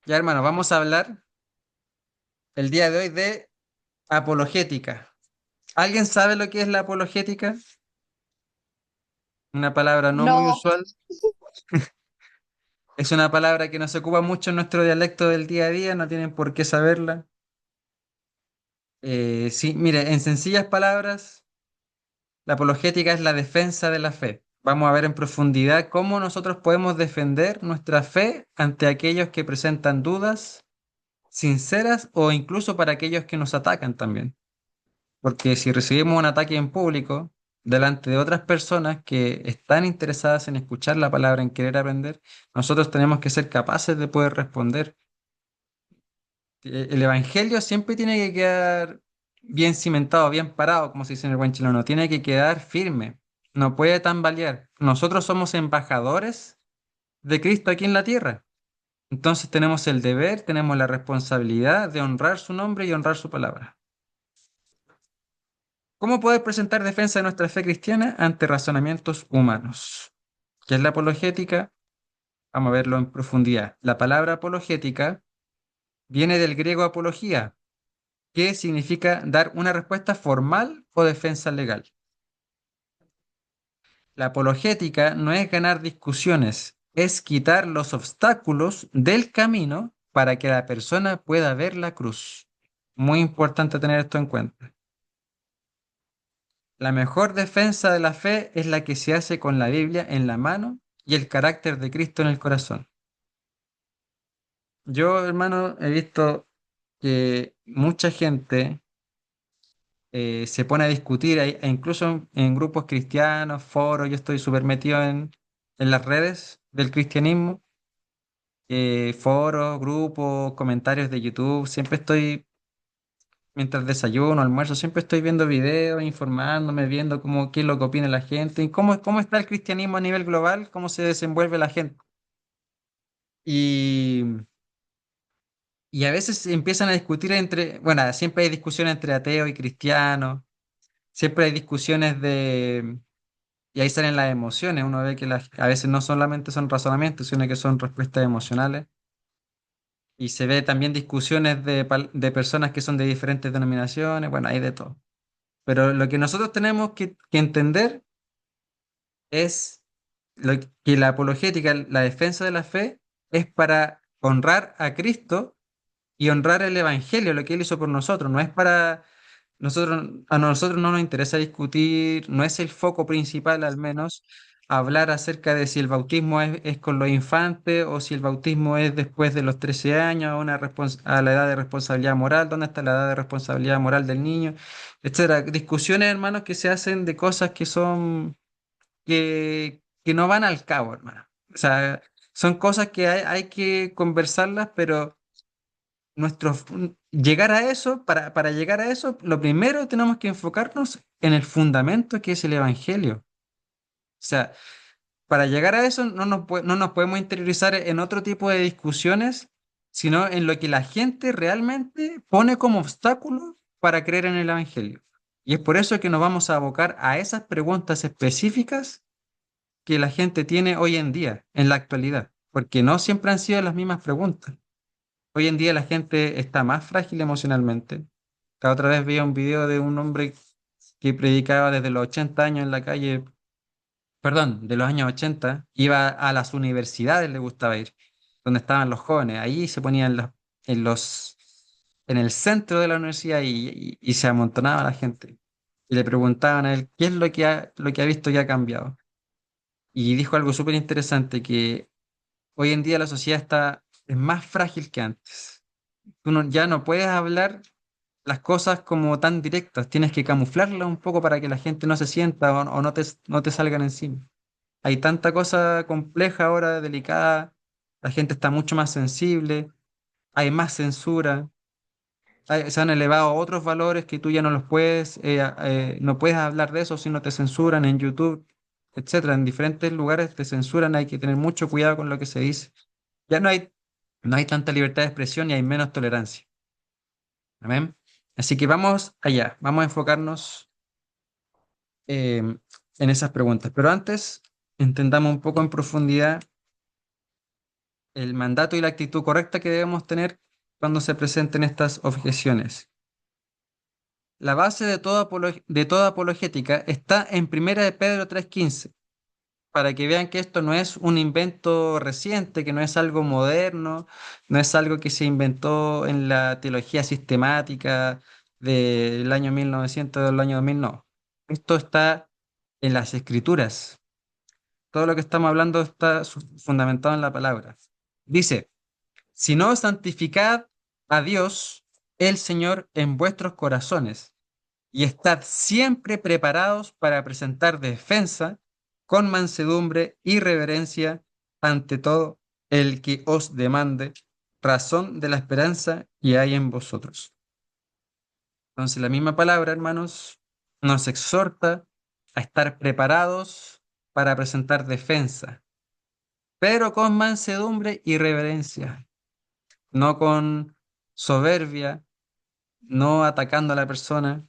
Ya, hermano, vamos a hablar el día de hoy de apologética. ¿Alguien sabe lo que es la apologética? Una palabra no muy No, usual. Es una palabra que no se ocupa mucho en nuestro dialecto del día a día, no tienen por qué saberla. Sí, mire, en sencillas palabras, la apologética es la defensa de la fe. Vamos a ver en profundidad cómo nosotros podemos defender nuestra fe ante aquellos que presentan dudas sinceras o incluso para aquellos que nos atacan también. Porque si recibimos un ataque en público delante de otras personas que están interesadas en escuchar la palabra, en querer aprender, nosotros tenemos que ser capaces de poder responder. El evangelio siempre tiene que quedar bien cimentado, bien parado, como se dice en el buen chileno, tiene que quedar firme, no puede tambalear. Nosotros somos embajadores de Cristo aquí en la tierra. Entonces tenemos el deber, tenemos la responsabilidad de honrar su nombre y honrar su palabra. ¿Cómo poder presentar defensa de nuestra fe cristiana ante razonamientos humanos? ¿Qué es la apologética? Vamos a verlo en profundidad. La palabra apologética viene del griego apología, que significa dar una respuesta formal o defensa legal. La apologética no es ganar discusiones, es quitar los obstáculos del camino para que la persona pueda ver la cruz. Muy importante tener esto en cuenta. La mejor defensa de la fe es la que se hace con la Biblia en la mano y el carácter de Cristo en el corazón. Yo, hermano, he visto que mucha gente se pone a discutir, e incluso en grupos cristianos, foros, yo estoy súper metido en las redes del cristianismo, foros, grupos, comentarios de YouTube, siempre estoy, mientras desayuno, almuerzo, siempre estoy viendo videos, informándome, viendo qué es lo que opina la gente y cómo está el cristianismo a nivel global, cómo se desenvuelve la gente. Y, y a veces empiezan a discutir bueno, siempre hay discusiones entre ateos y cristianos, siempre hay discusiones y ahí salen las emociones, uno ve que a veces no solamente son razonamientos, sino que son respuestas emocionales. Y se ve también discusiones de personas que son de diferentes denominaciones, bueno, hay de todo. Pero lo que nosotros tenemos que entender es que la apologética, la defensa de la fe, es para honrar a Cristo y honrar el Evangelio, lo que Él hizo por nosotros. No es para a nosotros no nos interesa discutir, no es el foco principal al menos, hablar acerca de si el bautismo es con los infantes o si el bautismo es después de los 13 años, a la edad de responsabilidad moral, dónde está la edad de responsabilidad moral del niño, etcétera. Discusiones, hermanos, que se hacen de cosas que no van al cabo, hermano. O sea, son cosas que hay que conversarlas, pero llegar a eso, para llegar a eso, lo primero tenemos que enfocarnos en el fundamento que es el Evangelio. O sea, para llegar a eso no nos podemos interiorizar en otro tipo de discusiones, sino en lo que la gente realmente pone como obstáculo para creer en el Evangelio. Y es por eso que nos vamos a abocar a esas preguntas específicas que la gente tiene hoy en día, en la actualidad, porque no siempre han sido las mismas preguntas. Hoy en día la gente está más frágil emocionalmente. La otra vez veía un video de un hombre que predicaba desde los 80 años en la calle, perdón, de los años 80, iba a las universidades, le gustaba ir, donde estaban los jóvenes. Ahí se ponían en en el centro de la universidad y se amontonaba la gente. Y le preguntaban a él qué es lo que ha visto que ha cambiado. Y dijo algo súper interesante, que hoy en día la sociedad es más frágil que antes. Ya no puedes hablar las cosas como tan directas, tienes que camuflarlas un poco para que la gente no se sienta o no te salgan encima. Hay tanta cosa compleja ahora, delicada, la gente está mucho más sensible, hay más censura, se han elevado otros valores que tú ya no los puedes, no puedes hablar de eso si no te censuran en YouTube, etcétera. En diferentes lugares te censuran, hay que tener mucho cuidado con lo que se dice. Ya no hay tanta libertad de expresión y hay menos tolerancia. Amén. Así que vamos allá, vamos a enfocarnos en esas preguntas. Pero antes, entendamos un poco en profundidad el mandato y la actitud correcta que debemos tener cuando se presenten estas objeciones. La base de toda apologética está en Primera de Pedro 3:15, para que vean que esto no es un invento reciente, que no es algo moderno, no es algo que se inventó en la teología sistemática del año 1900 del año 2000, no. Esto está en las escrituras. Todo lo que estamos hablando está fundamentado en la palabra. Dice, si no santificad a Dios, el Señor, en vuestros corazones y estad siempre preparados para presentar defensa con mansedumbre y reverencia ante todo el que os demande razón de la esperanza que hay en vosotros. Entonces, la misma palabra, hermanos, nos exhorta a estar preparados para presentar defensa, pero con mansedumbre y reverencia, no con soberbia, no atacando a la persona,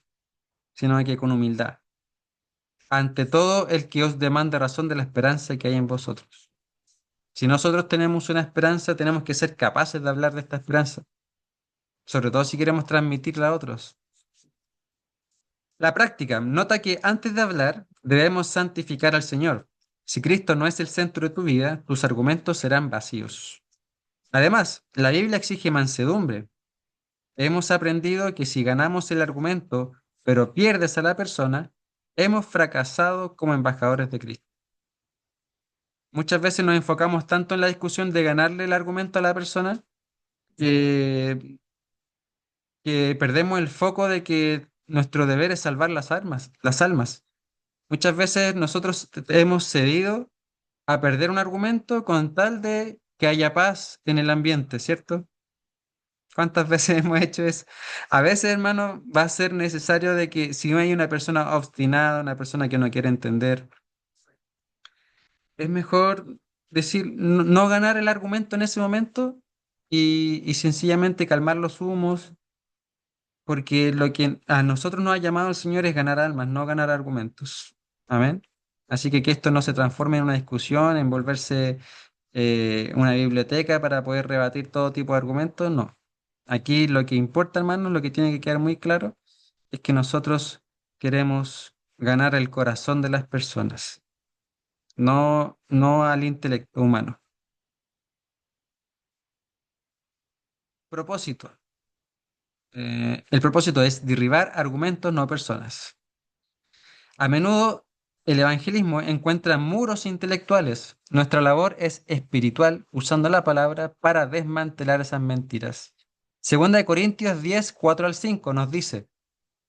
sino que con humildad. Ante todo el que os demanda razón de la esperanza que hay en vosotros. Si nosotros tenemos una esperanza, tenemos que ser capaces de hablar de esta esperanza, sobre todo si queremos transmitirla a otros. La práctica. Nota que antes de hablar debemos santificar al Señor. Si Cristo no es el centro de tu vida, tus argumentos serán vacíos. Además, la Biblia exige mansedumbre. Hemos aprendido que si ganamos el argumento, pero pierdes a la persona, hemos fracasado como embajadores de Cristo. Muchas veces nos enfocamos tanto en la discusión de ganarle el argumento a la persona que, que perdemos el foco de que nuestro deber es salvar las almas. Muchas veces nosotros hemos cedido a perder un argumento con tal de que haya paz en el ambiente, ¿cierto? ¿Cuántas veces hemos hecho eso? A veces, hermano, va a ser necesario de que si hay una persona obstinada, una persona que no quiere entender, es mejor decir, no ganar el argumento en ese momento y sencillamente calmar los humos, porque lo que a nosotros nos ha llamado el Señor es ganar almas, no ganar argumentos. Amén. Así que esto no se transforme en una discusión, en volverse una biblioteca para poder rebatir todo tipo de argumentos, no. Aquí lo que importa, hermano, lo que tiene que quedar muy claro es que nosotros queremos ganar el corazón de las personas, no al intelecto humano. Propósito. El propósito es derribar argumentos, no personas. A menudo el evangelismo encuentra muros intelectuales. Nuestra labor es espiritual, usando la palabra para desmantelar esas mentiras. Segunda de Corintios 10, 4 al 5 nos dice,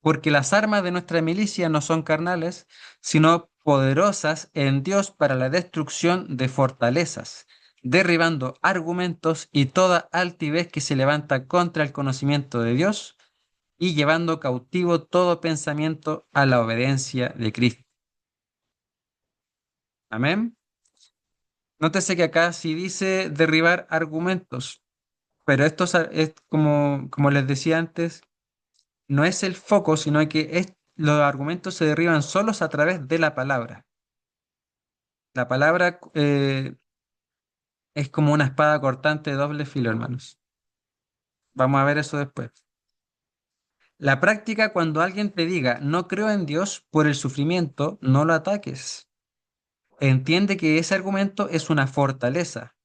porque las armas de nuestra milicia no son carnales, sino poderosas en Dios para la destrucción de fortalezas, derribando argumentos y toda altivez que se levanta contra el conocimiento de Dios y llevando cautivo todo pensamiento a la obediencia de Cristo. Amén. Nótese que acá sí dice derribar argumentos, pero esto es como les decía antes, no es el foco, sino que los argumentos se derriban solos a través de la palabra. La palabra es como una espada cortante de doble filo, hermanos. Vamos a ver eso después. La práctica, cuando alguien te diga, no creo en Dios por el sufrimiento, no lo ataques. Entiende que ese argumento es una fortaleza.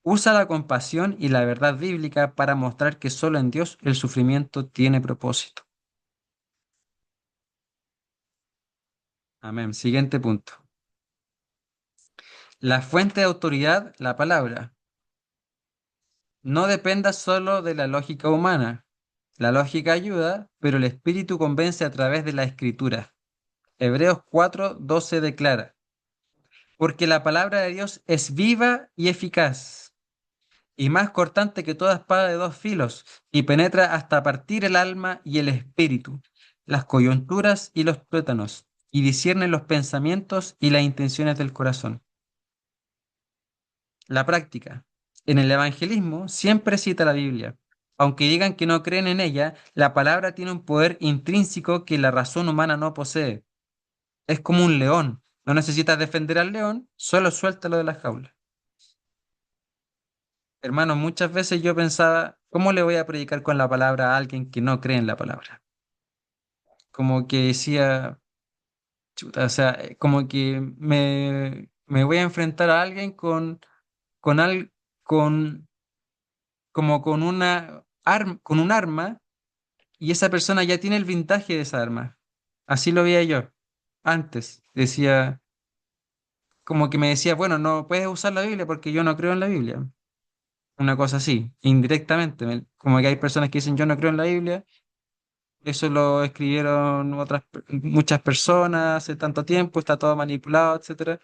Usa la compasión y la verdad bíblica para mostrar que solo en Dios el sufrimiento tiene propósito. Amén. Siguiente punto. La fuente de autoridad, la palabra. No dependa solo de la lógica humana. La lógica ayuda, pero el espíritu convence a través de la escritura. Hebreos 4:12 declara, porque la palabra de Dios es viva y eficaz, y más cortante que toda espada de dos filos, y penetra hasta partir el alma y el espíritu, las coyunturas y los tuétanos, y discierne los pensamientos y las intenciones del corazón. La práctica. En el evangelismo siempre cita la Biblia. Aunque digan que no creen en ella, la palabra tiene un poder intrínseco que la razón humana no posee. Es como un león. No necesitas defender al león, solo suéltalo de la jaula. Hermano, muchas veces yo pensaba, ¿cómo le voy a predicar con la palabra a alguien que no cree en la palabra? Como que decía, chuta, o sea, como que me voy a enfrentar a alguien con, al, con, como con con un arma y esa persona ya tiene el vintaje de esa arma. Así lo veía yo antes. Decía, como que me decía, bueno, no puedes usar la Biblia porque yo no creo en la Biblia. Una cosa así, indirectamente. Como que hay personas que dicen, yo no creo en la Biblia. Eso lo escribieron muchas personas hace tanto tiempo, está todo manipulado, etcétera.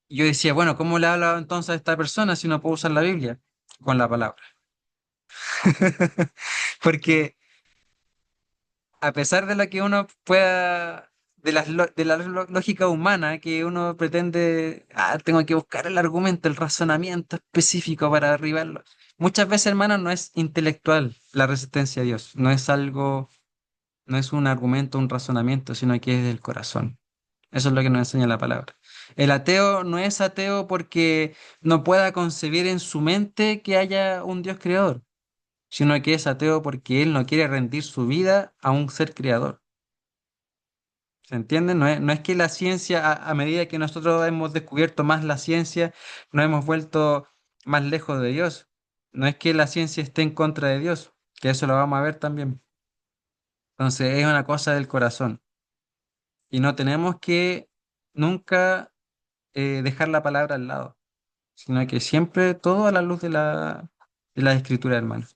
Y yo decía, bueno, ¿cómo le hablo entonces a esta persona si no puedo usar la Biblia? Con la palabra. Porque a pesar de lo que uno pueda, de la lógica humana que uno pretende, tengo que buscar el argumento, el razonamiento específico para derribarlo. Muchas veces, hermano, no es intelectual la resistencia a Dios, no es algo, no es un argumento, un razonamiento, sino que es del corazón. Eso es lo que nos enseña la palabra. El ateo no es ateo porque no pueda concebir en su mente que haya un Dios creador, sino que es ateo porque él no quiere rendir su vida a un ser creador. ¿Se entiende? No es que la ciencia, a medida que nosotros hemos descubierto más la ciencia, nos hemos vuelto más lejos de Dios. No es que la ciencia esté en contra de Dios, que eso lo vamos a ver también. Entonces es una cosa del corazón. Y no tenemos que nunca dejar la palabra al lado, sino que siempre todo a la luz de la escritura, hermano.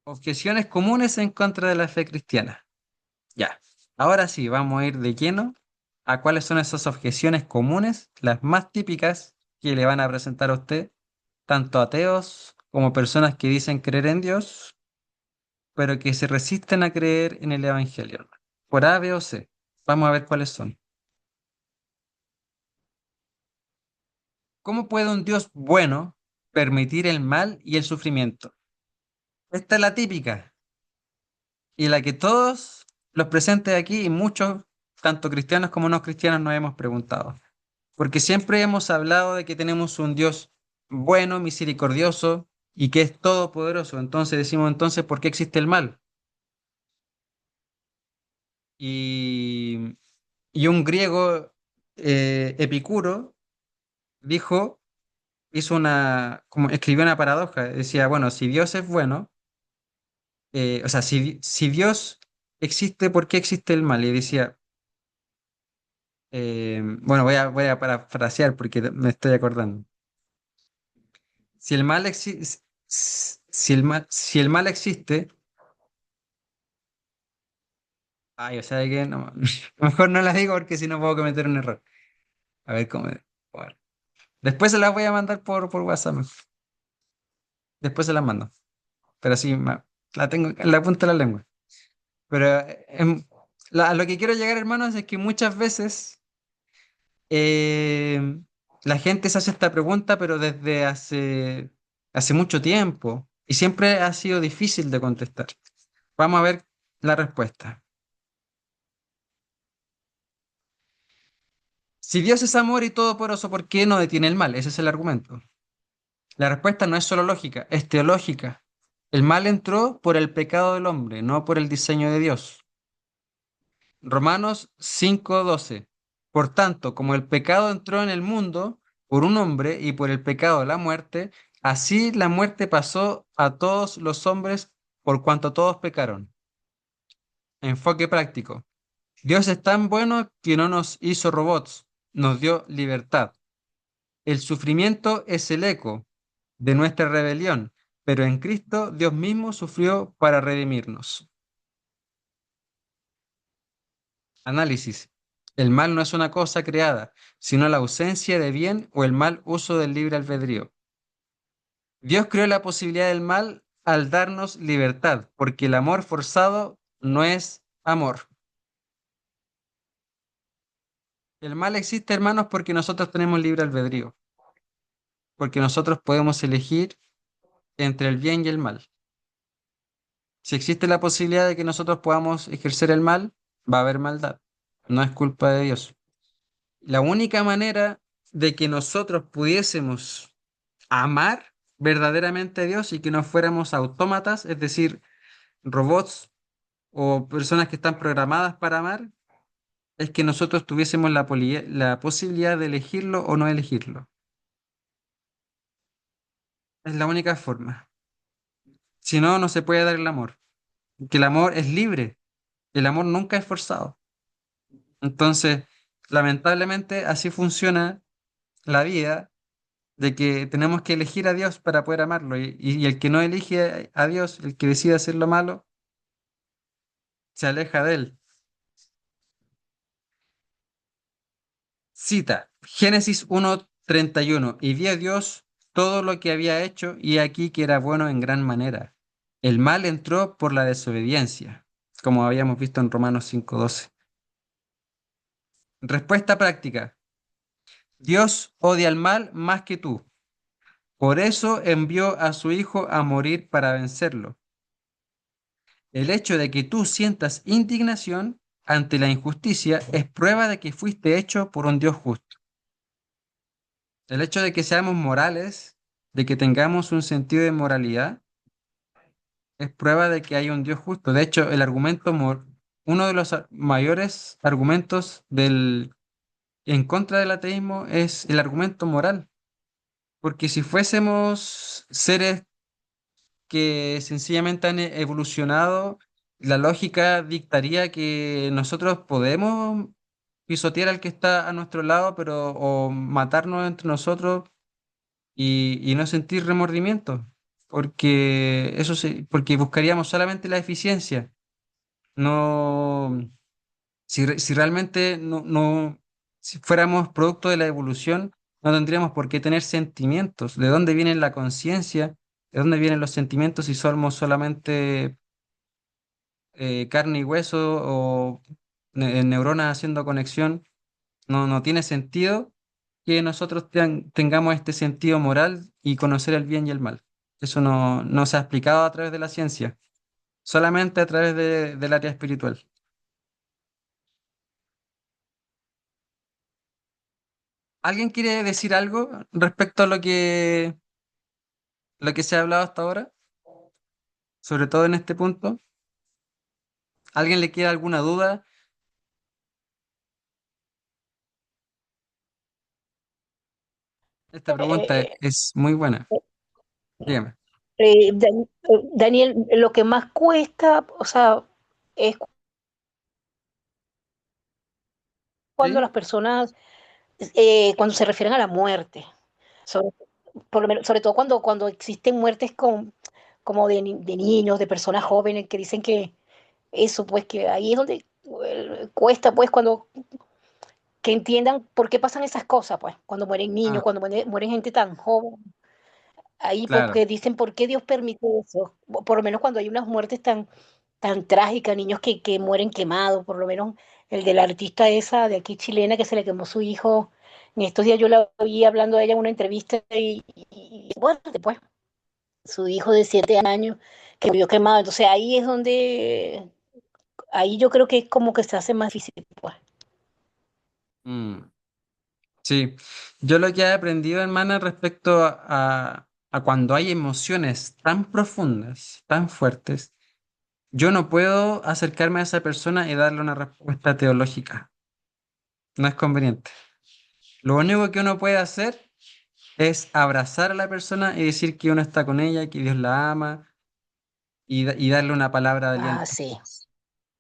Objeciones comunes en contra de la fe cristiana. Ya. Ahora sí, vamos a ir de lleno a cuáles son esas objeciones comunes, las más típicas que le van a presentar a usted, tanto ateos como personas que dicen creer en Dios, pero que se resisten a creer en el Evangelio. Por A, B o C. Vamos a ver cuáles son. ¿Cómo puede un Dios bueno permitir el mal y el sufrimiento? Esta es la típica y la que todos los presentes aquí y muchos, tanto cristianos como no cristianos, nos hemos preguntado. Porque siempre hemos hablado de que tenemos un Dios bueno, misericordioso y que es todopoderoso. Entonces decimos entonces, ¿por qué existe el mal? Y, y un griego, Epicuro, dijo, como escribió una paradoja. Decía, bueno, si Dios es bueno, o sea, si Dios existe, ¿por qué existe el mal? Y decía, bueno, voy a parafrasear porque me estoy acordando. Si el mal existe, si el mal existe, ay, o sea que no, mejor no las digo porque si no puedo cometer un error. A ver cómo. Bueno. Después se las voy a mandar por WhatsApp. Después se las mando. Pero sí, la tengo en la punta de la lengua. Pero a lo que quiero llegar, hermanos, es que muchas veces eh, la gente se hace esta pregunta, pero desde hace mucho tiempo. Y siempre ha sido difícil de contestar. Vamos a ver la respuesta. Si Dios es amor y todopoderoso, ¿por qué no detiene el mal? Ese es el argumento. La respuesta no es solo lógica, es teológica. El mal entró por el pecado del hombre, no por el diseño de Dios. Romanos 5:12. Por tanto, como el pecado entró en el mundo por un hombre y por el pecado la muerte, así la muerte pasó a todos los hombres por cuanto todos pecaron. Enfoque práctico. Dios es tan bueno que no nos hizo robots, nos dio libertad. El sufrimiento es el eco de nuestra rebelión, pero en Cristo Dios mismo sufrió para redimirnos. Análisis. El mal no es una cosa creada, sino la ausencia de bien o el mal uso del libre albedrío. Dios creó la posibilidad del mal al darnos libertad, porque el amor forzado no es amor. El mal existe, hermanos, porque nosotros tenemos libre albedrío, porque nosotros podemos elegir entre el bien y el mal. Si existe la posibilidad de que nosotros podamos ejercer el mal, va a haber maldad. no es culpa de Dios. La única manera de que nosotros pudiésemos amar verdaderamente a Dios y que no fuéramos autómatas, es decir, robots o personas que están programadas para amar, es que nosotros tuviésemos la posibilidad de elegirlo o no elegirlo. Es la única forma. Si no, no se puede dar el amor. Que el amor es libre. El amor nunca es forzado. Entonces, lamentablemente, así funciona la vida, de que tenemos que elegir a Dios para poder amarlo. Y el que no elige a Dios, el que decide hacer lo malo, se aleja de él. Cita, Génesis 1:31. Y vio Dios todo lo que había hecho, y aquí que era bueno en gran manera. El mal entró por la desobediencia, como habíamos visto en Romanos 5:12. Respuesta práctica. Dios odia el mal más que tú. Por eso envió a su Hijo a morir para vencerlo. El hecho de que tú sientas indignación ante la injusticia es prueba de que fuiste hecho por un Dios justo. El hecho de que seamos morales, de que tengamos un sentido de moralidad, es prueba de que hay un Dios justo. De hecho, uno de los mayores argumentos en contra del ateísmo es el argumento moral. Porque si fuésemos seres que sencillamente han evolucionado, la lógica dictaría que nosotros podemos pisotear al que está a nuestro lado, pero o matarnos entre nosotros y no sentir remordimiento, porque porque buscaríamos solamente la eficiencia. No, si realmente si fuéramos producto de la evolución, no tendríamos por qué tener sentimientos. ¿De dónde viene la conciencia? ¿De dónde vienen los sentimientos si somos solamente carne y hueso o neuronas haciendo conexión? No tiene sentido que nosotros tengamos este sentido moral y conocer el bien y el mal. Eso no se ha explicado a través de la ciencia, solamente a través del área espiritual. ¿Alguien quiere decir algo respecto a lo que se ha hablado hasta ahora? Sobre todo en este punto. ¿Alguien le queda alguna duda? Esta pregunta Eh, es muy buena. Dígame. Daniel, lo que más cuesta, o sea, es cuando ¿Sí? las personas, cuando se refieren a la muerte, sobre, por lo menos, sobre todo cuando existen muertes como de niños, de personas jóvenes que dicen que eso, pues que ahí es donde cuesta, pues, cuando que entiendan por qué pasan esas cosas, pues, cuando mueren niños, Ah, cuando mueren gente tan joven. Ahí claro. porque dicen por qué Dios permite eso. Por lo menos cuando hay unas muertes tan trágicas, niños que mueren quemados, por lo menos el de la artista esa de aquí chilena que se le quemó su hijo. En estos días yo la oí hablando de ella en una entrevista y bueno, después su hijo de 7 años que murió quemado. Entonces ahí es donde, ahí yo creo que es como que se hace más difícil, pues. Mm. Sí, yo lo que he aprendido, hermana, respecto a cuando hay emociones tan profundas, tan fuertes, yo no puedo acercarme a esa persona y darle una respuesta teológica. No es conveniente. Lo único que uno puede hacer es abrazar a la persona y decir que uno está con ella, que Dios la ama y darle una palabra de Ah, aliento. sí.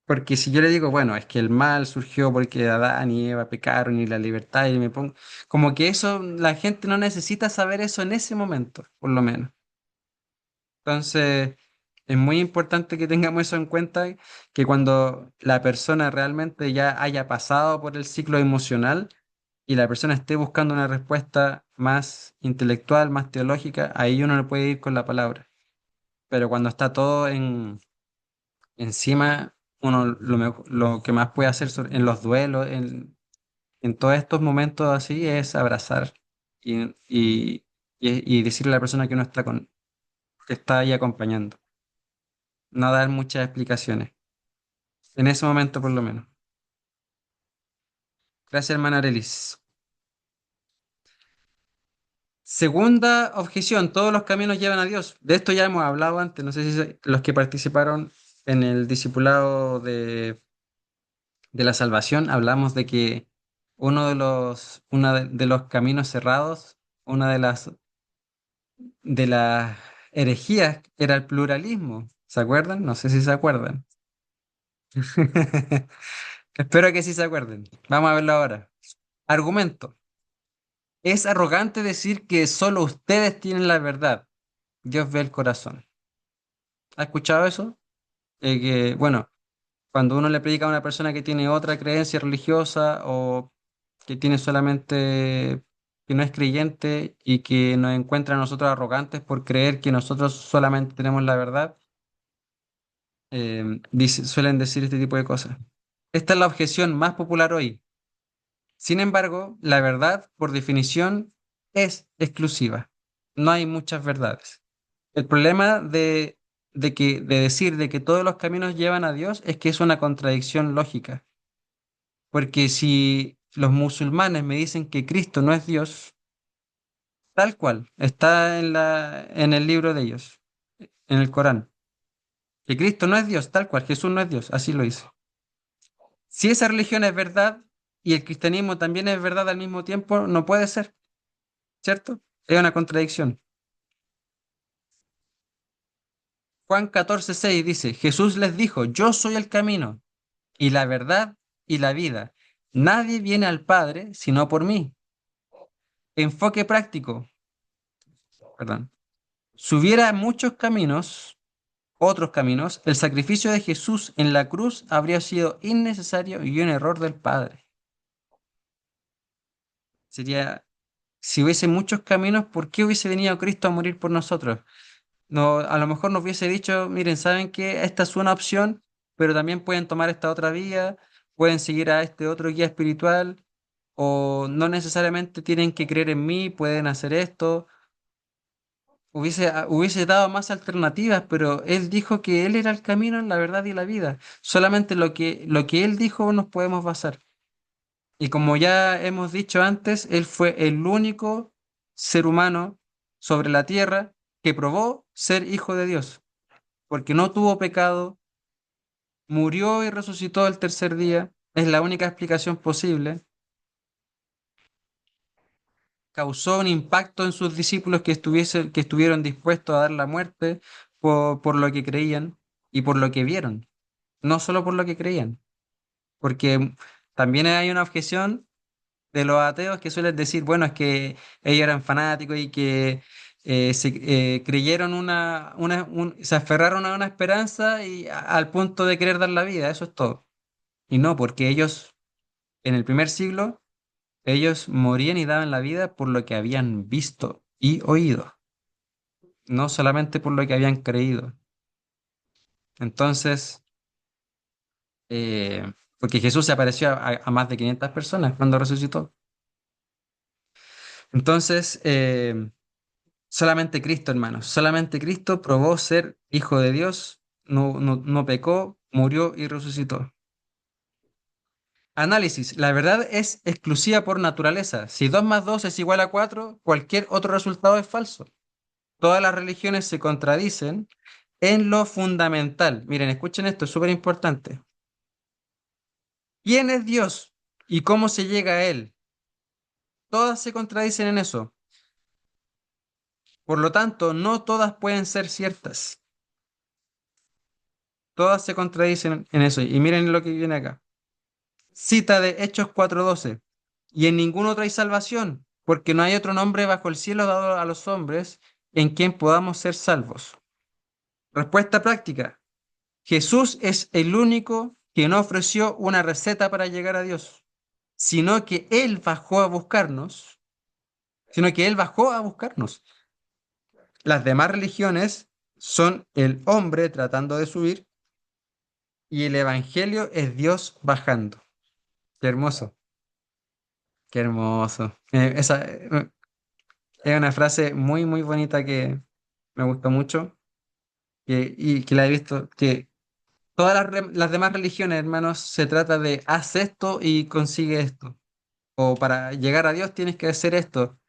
Porque si yo le digo, bueno, es que el mal surgió porque Adán y Eva pecaron y la libertad, y me pongo, como que eso, la gente no necesita saber eso en ese momento, por lo menos. Entonces, es muy importante que tengamos eso en cuenta, que cuando la persona realmente ya haya pasado por el ciclo emocional y la persona esté buscando una respuesta más intelectual, más teológica, ahí uno no puede ir con la palabra. Pero cuando está todo encima, uno lo que más puede hacer en los duelos, en todos estos momentos así, es abrazar y decirle a la persona que uno que está ahí acompañando. No dar muchas explicaciones, en ese momento por lo menos. Gracias, hermana Arelis. Segunda objeción, todos los caminos llevan a Dios. De esto ya hemos hablado antes, no sé si los que participaron en el discipulado de la salvación, hablamos de que uno de los caminos cerrados, una de las herejías era el pluralismo. ¿Se acuerdan? No sé si se acuerdan. Espero que sí se acuerden. Vamos a verlo ahora. Argumento. Es arrogante decir que solo ustedes tienen la verdad. Dios ve el corazón. ¿Ha escuchado eso? Bueno, cuando uno le predica a una persona que tiene otra creencia religiosa o que tiene solamente, que no es creyente y que nos encuentra a nosotros arrogantes por creer que nosotros solamente tenemos la verdad, suelen decir este tipo de cosas. Esta es la objeción más popular hoy. Sin embargo, la verdad, por definición, es exclusiva. No hay muchas verdades. El problema de decir de que todos los caminos llevan a Dios es que es una contradicción lógica. Porque si los musulmanes me dicen que Cristo no es Dios, tal cual, está en el libro de ellos, en el Corán, que Cristo no es Dios, tal cual, Jesús no es Dios, así lo dice. Si esa religión es verdad y el cristianismo también es verdad al mismo tiempo, no puede ser, ¿cierto? Es una contradicción. Juan 14:6 dice, Jesús les dijo, yo soy el camino y la verdad y la vida. Nadie viene al Padre sino por mí. Enfoque práctico, perdón. Si hubiera muchos caminos, otros caminos, el sacrificio de Jesús en la cruz habría sido innecesario y un error del Padre. Sería, si hubiese muchos caminos, ¿por qué hubiese venido Cristo a morir por nosotros? No, a lo mejor nos hubiese dicho, miren, saben que esta es una opción, pero también pueden tomar esta otra vía, pueden seguir a este otro guía espiritual, o no necesariamente tienen que creer en mí, pueden hacer esto. Hubiese dado más alternativas, pero él dijo que él era el camino, la verdad y la vida. Solamente lo que él dijo nos podemos basar. Y como ya hemos dicho antes, él fue el único ser humano sobre la tierra que probó ser hijo de Dios, porque no tuvo pecado, murió y resucitó el tercer día. Es la única explicación posible. Causó un impacto en sus discípulos que estuvieron dispuestos a dar la muerte por lo que creían y por lo que vieron, no solo por lo que creían, porque también hay una objeción de los ateos que suelen decir, bueno, es que ellos eran fanáticos y que creyeron se aferraron a una esperanza al punto de querer dar la vida, eso es todo. Y no, porque ellos, en el primer siglo, ellos morían y daban la vida por lo que habían visto y oído, no solamente por lo que habían creído. Entonces, porque Jesús se apareció a más de 500 personas cuando resucitó. Entonces, solamente Cristo, hermanos, solamente Cristo probó ser hijo de Dios, no pecó, murió y resucitó. Análisis. La verdad es exclusiva por naturaleza. Si 2 más 2 es igual a 4, cualquier otro resultado es falso. Todas las religiones se contradicen en lo fundamental. Miren, escuchen esto, es súper importante. ¿Quién es Dios y cómo se llega a Él? Todas se contradicen en eso. Por lo tanto, no todas pueden ser ciertas. Todas se contradicen en eso. Y miren lo que viene acá. Cita de Hechos 4:12. Y en ningún otro hay salvación, porque no hay otro nombre bajo el cielo dado a los hombres en quien podamos ser salvos. Respuesta práctica. Jesús es el único que no ofreció una receta para llegar a Dios, sino que Él bajó a buscarnos, sino que Él bajó a buscarnos. Las demás religiones son el hombre tratando de subir y el Evangelio es Dios bajando. Qué hermoso, qué hermoso. Esa es una frase muy, muy bonita que me gustó mucho y que la he visto, que todas las demás religiones, hermanos, se trata de haz esto y consigue esto. o para llegar a Dios tienes que hacer esto.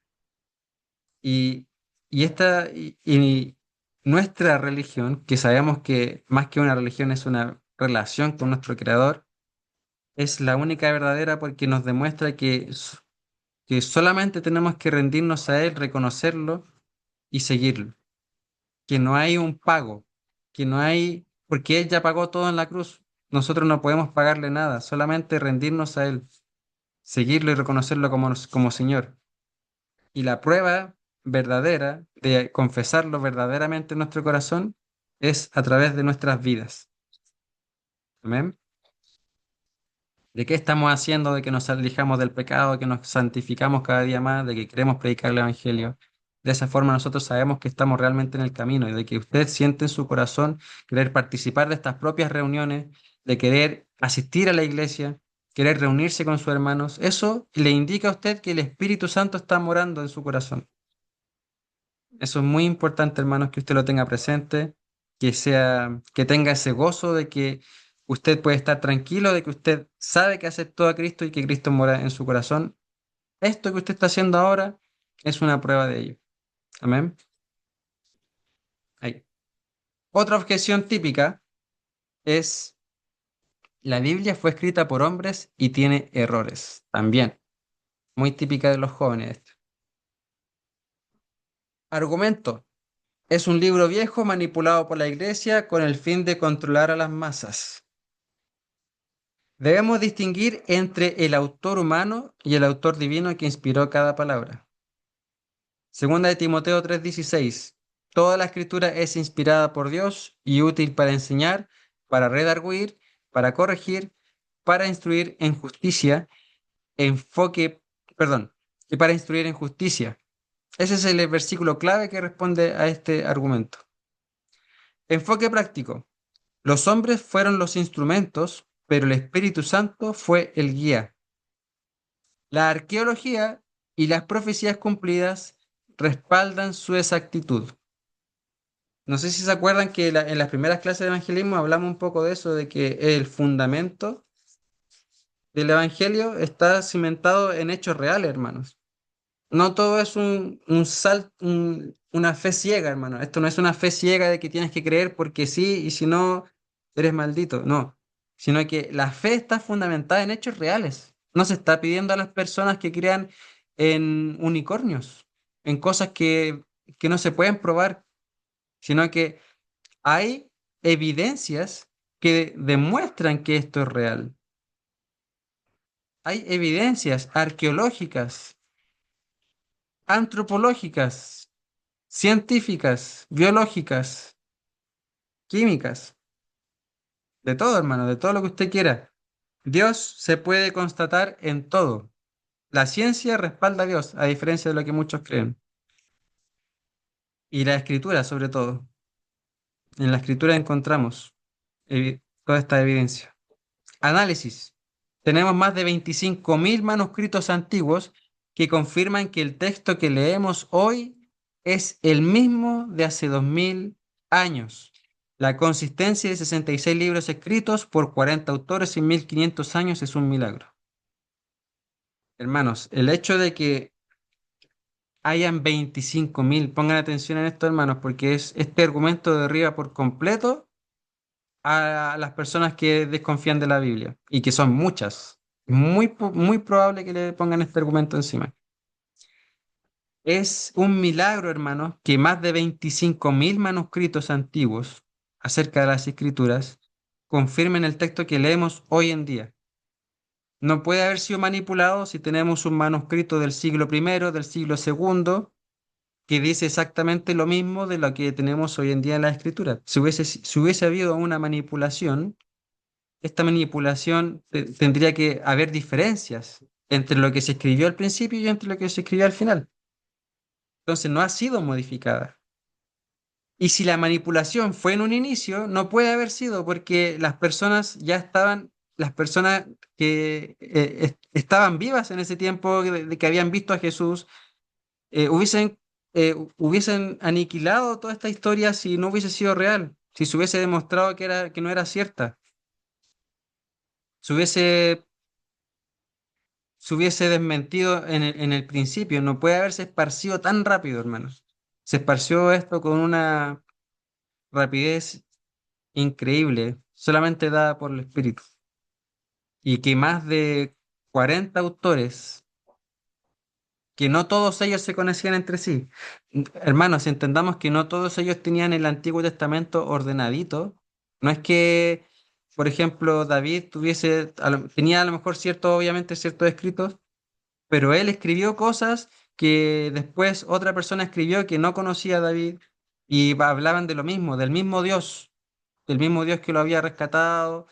Y, y nuestra religión, que sabemos que más que una religión es una relación con nuestro Creador, es la única verdadera porque nos demuestra que solamente tenemos que rendirnos a Él, reconocerlo y seguirlo. Que no hay un pago, que no hay, porque Él ya pagó todo en la cruz. Nosotros no podemos pagarle nada, solamente rendirnos a Él, seguirlo y reconocerlo como Señor. Y la prueba verdadera de confesarlo verdaderamente en nuestro corazón es a través de nuestras vidas. Amén. ¿De qué estamos haciendo? De que nos alejamos del pecado, de que nos santificamos cada día más, de que queremos predicar el Evangelio. De esa forma nosotros sabemos que estamos realmente en el camino y de que usted siente en su corazón querer participar de estas propias reuniones, de querer asistir a la iglesia, querer reunirse con sus hermanos. Eso le indica a usted que el Espíritu Santo está morando en su corazón. Eso es muy importante, hermanos, que usted lo tenga presente, que tenga ese gozo de que usted puede estar tranquilo, de que usted sabe que aceptó a Cristo y que Cristo mora en su corazón. Esto que usted está haciendo ahora es una prueba de ello. Amén. Ahí. Otra objeción típica es la Biblia fue escrita por hombres y tiene errores. También, muy típica de los jóvenes esto. Argumento. Es un libro viejo manipulado por la iglesia con el fin de controlar a las masas. Debemos distinguir entre el autor humano y el autor divino que inspiró cada palabra. Segunda de Timoteo 3:16. Toda la escritura es inspirada por Dios y útil para enseñar, para redarguir, para corregir, para instruir en justicia, enfoque, perdón, y para instruir en justicia. Ese es el versículo clave que responde a este argumento. Enfoque práctico. Los hombres fueron los instrumentos, pero el Espíritu Santo fue el guía. La arqueología y las profecías cumplidas respaldan su exactitud. No sé si se acuerdan que en las primeras clases de evangelismo hablamos un poco de eso, de que el fundamento del evangelio está cimentado en hechos reales, hermanos. No todo es una fe ciega, hermano. Esto no es una fe ciega de que tienes que creer porque sí y si no, eres maldito. No, sino que la fe está fundamentada en hechos reales. No se está pidiendo a las personas que crean en unicornios, en cosas que no se pueden probar, sino que hay evidencias que demuestran que esto es real. Hay evidencias arqueológicas, antropológicas, científicas, biológicas, químicas, de todo, hermano, de todo lo que usted quiera. Dios se puede constatar en todo. La ciencia respalda a Dios, a diferencia de lo que muchos creen. Y la escritura, sobre todo. En la escritura encontramos toda esta evidencia. Análisis. Tenemos más de 25.000 manuscritos antiguos que confirman que el texto que leemos hoy es el mismo de hace 2000 años. La consistencia de 66 libros escritos por 40 autores en 1500 años es un milagro. Hermanos, el hecho de que hayan 25.000, pongan atención en esto, hermanos, porque este argumento derriba por completo a las personas que desconfían de la Biblia, y que son muchas. Muy probable que le pongan este argumento encima. Es un milagro, hermanos, que más de 25.000 manuscritos antiguos acerca de las Escrituras confirmen el texto que leemos hoy en día. No puede haber sido manipulado si tenemos un manuscrito del siglo primero, del siglo segundo, que dice exactamente lo mismo de lo que tenemos hoy en día en la Escritura. Si hubiese habido una manipulación, esta manipulación tendría que haber diferencias entre lo que se escribió al principio y entre lo que se escribió al final. Entonces no ha sido modificada. Y si la manipulación fue en un inicio, no puede haber sido porque las personas ya estaban, las personas que estaban vivas en ese tiempo, de que habían visto a Jesús, hubiesen aniquilado toda esta historia si no hubiese sido real, si se hubiese demostrado que no era cierta. Se hubiese se hubiese desmentido en el principio. No puede haberse esparcido tan rápido, hermano. Se esparció esto con una rapidez increíble, solamente dada por el Espíritu. Y que más de 40 autores, que no todos ellos se conocían entre sí. Hermanos, entendamos que no todos ellos tenían el Antiguo Testamento ordenadito. No es que, por ejemplo, David tenía a lo mejor cierto, obviamente, ciertos escritos, pero él escribió cosas que después otra persona escribió que no conocía a David y hablaban de lo mismo, del mismo Dios que lo había rescatado.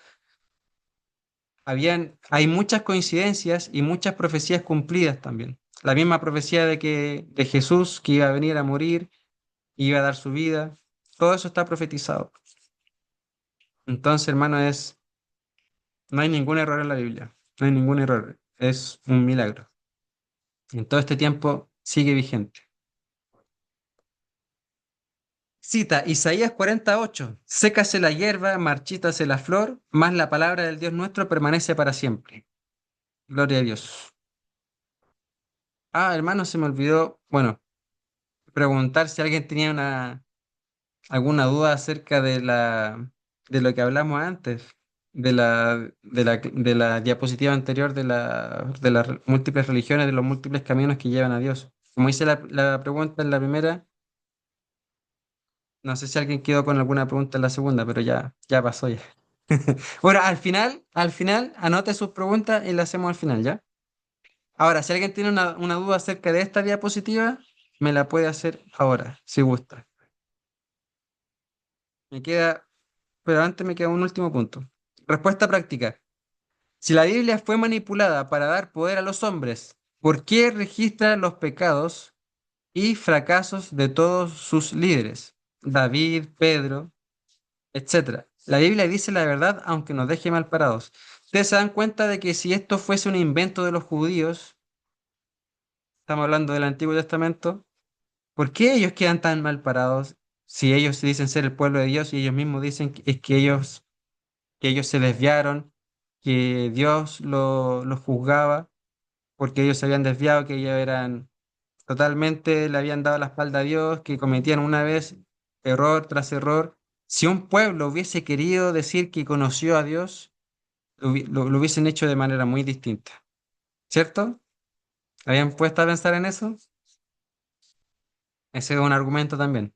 Hay muchas coincidencias y muchas profecías cumplidas también. La misma profecía de Jesús que iba a venir a morir, iba a dar su vida, todo eso está profetizado. Entonces, hermano, no hay ningún error en la Biblia, no hay ningún error, es un milagro. Y en todo este tiempo sigue vigente. Cita Isaías 48: sécase la hierba, marchítase la flor, mas la palabra del Dios nuestro permanece para siempre. Gloria a Dios. Ah, hermano, se me olvidó, bueno, preguntar si alguien tenía alguna duda acerca de lo que hablamos antes, de la diapositiva anterior de las múltiples religiones, de los múltiples caminos que llevan a Dios. Como hice la pregunta en la primera, no sé si alguien quedó con alguna pregunta en la segunda, pero ya pasó ya. Bueno, al final, anote sus preguntas y las hacemos al final, ¿ya? Ahora, si alguien tiene una duda acerca de esta diapositiva, me la puede hacer ahora, si gusta. Me queda, pero antes me queda un último punto. Respuesta práctica. Si la Biblia fue manipulada para dar poder a los hombres, ¿por qué registra los pecados y fracasos de todos sus líderes? David, Pedro, etcétera. La Biblia dice la verdad aunque nos deje mal parados. Ustedes se dan cuenta de que si esto fuese un invento de los judíos, estamos hablando del Antiguo Testamento, ¿por qué ellos quedan tan mal parados si ellos dicen ser el pueblo de Dios y ellos mismos dicen que ellos se desviaron, que Dios los juzgaba porque ellos se habían desviado, que ellos eran totalmente, le habían dado la espalda a Dios, que cometían una vez error tras error? Si un pueblo hubiese querido decir que conoció a Dios, lo hubiesen hecho de manera muy distinta, ¿cierto? ¿Habían puesto a pensar en eso? Ese es un argumento también.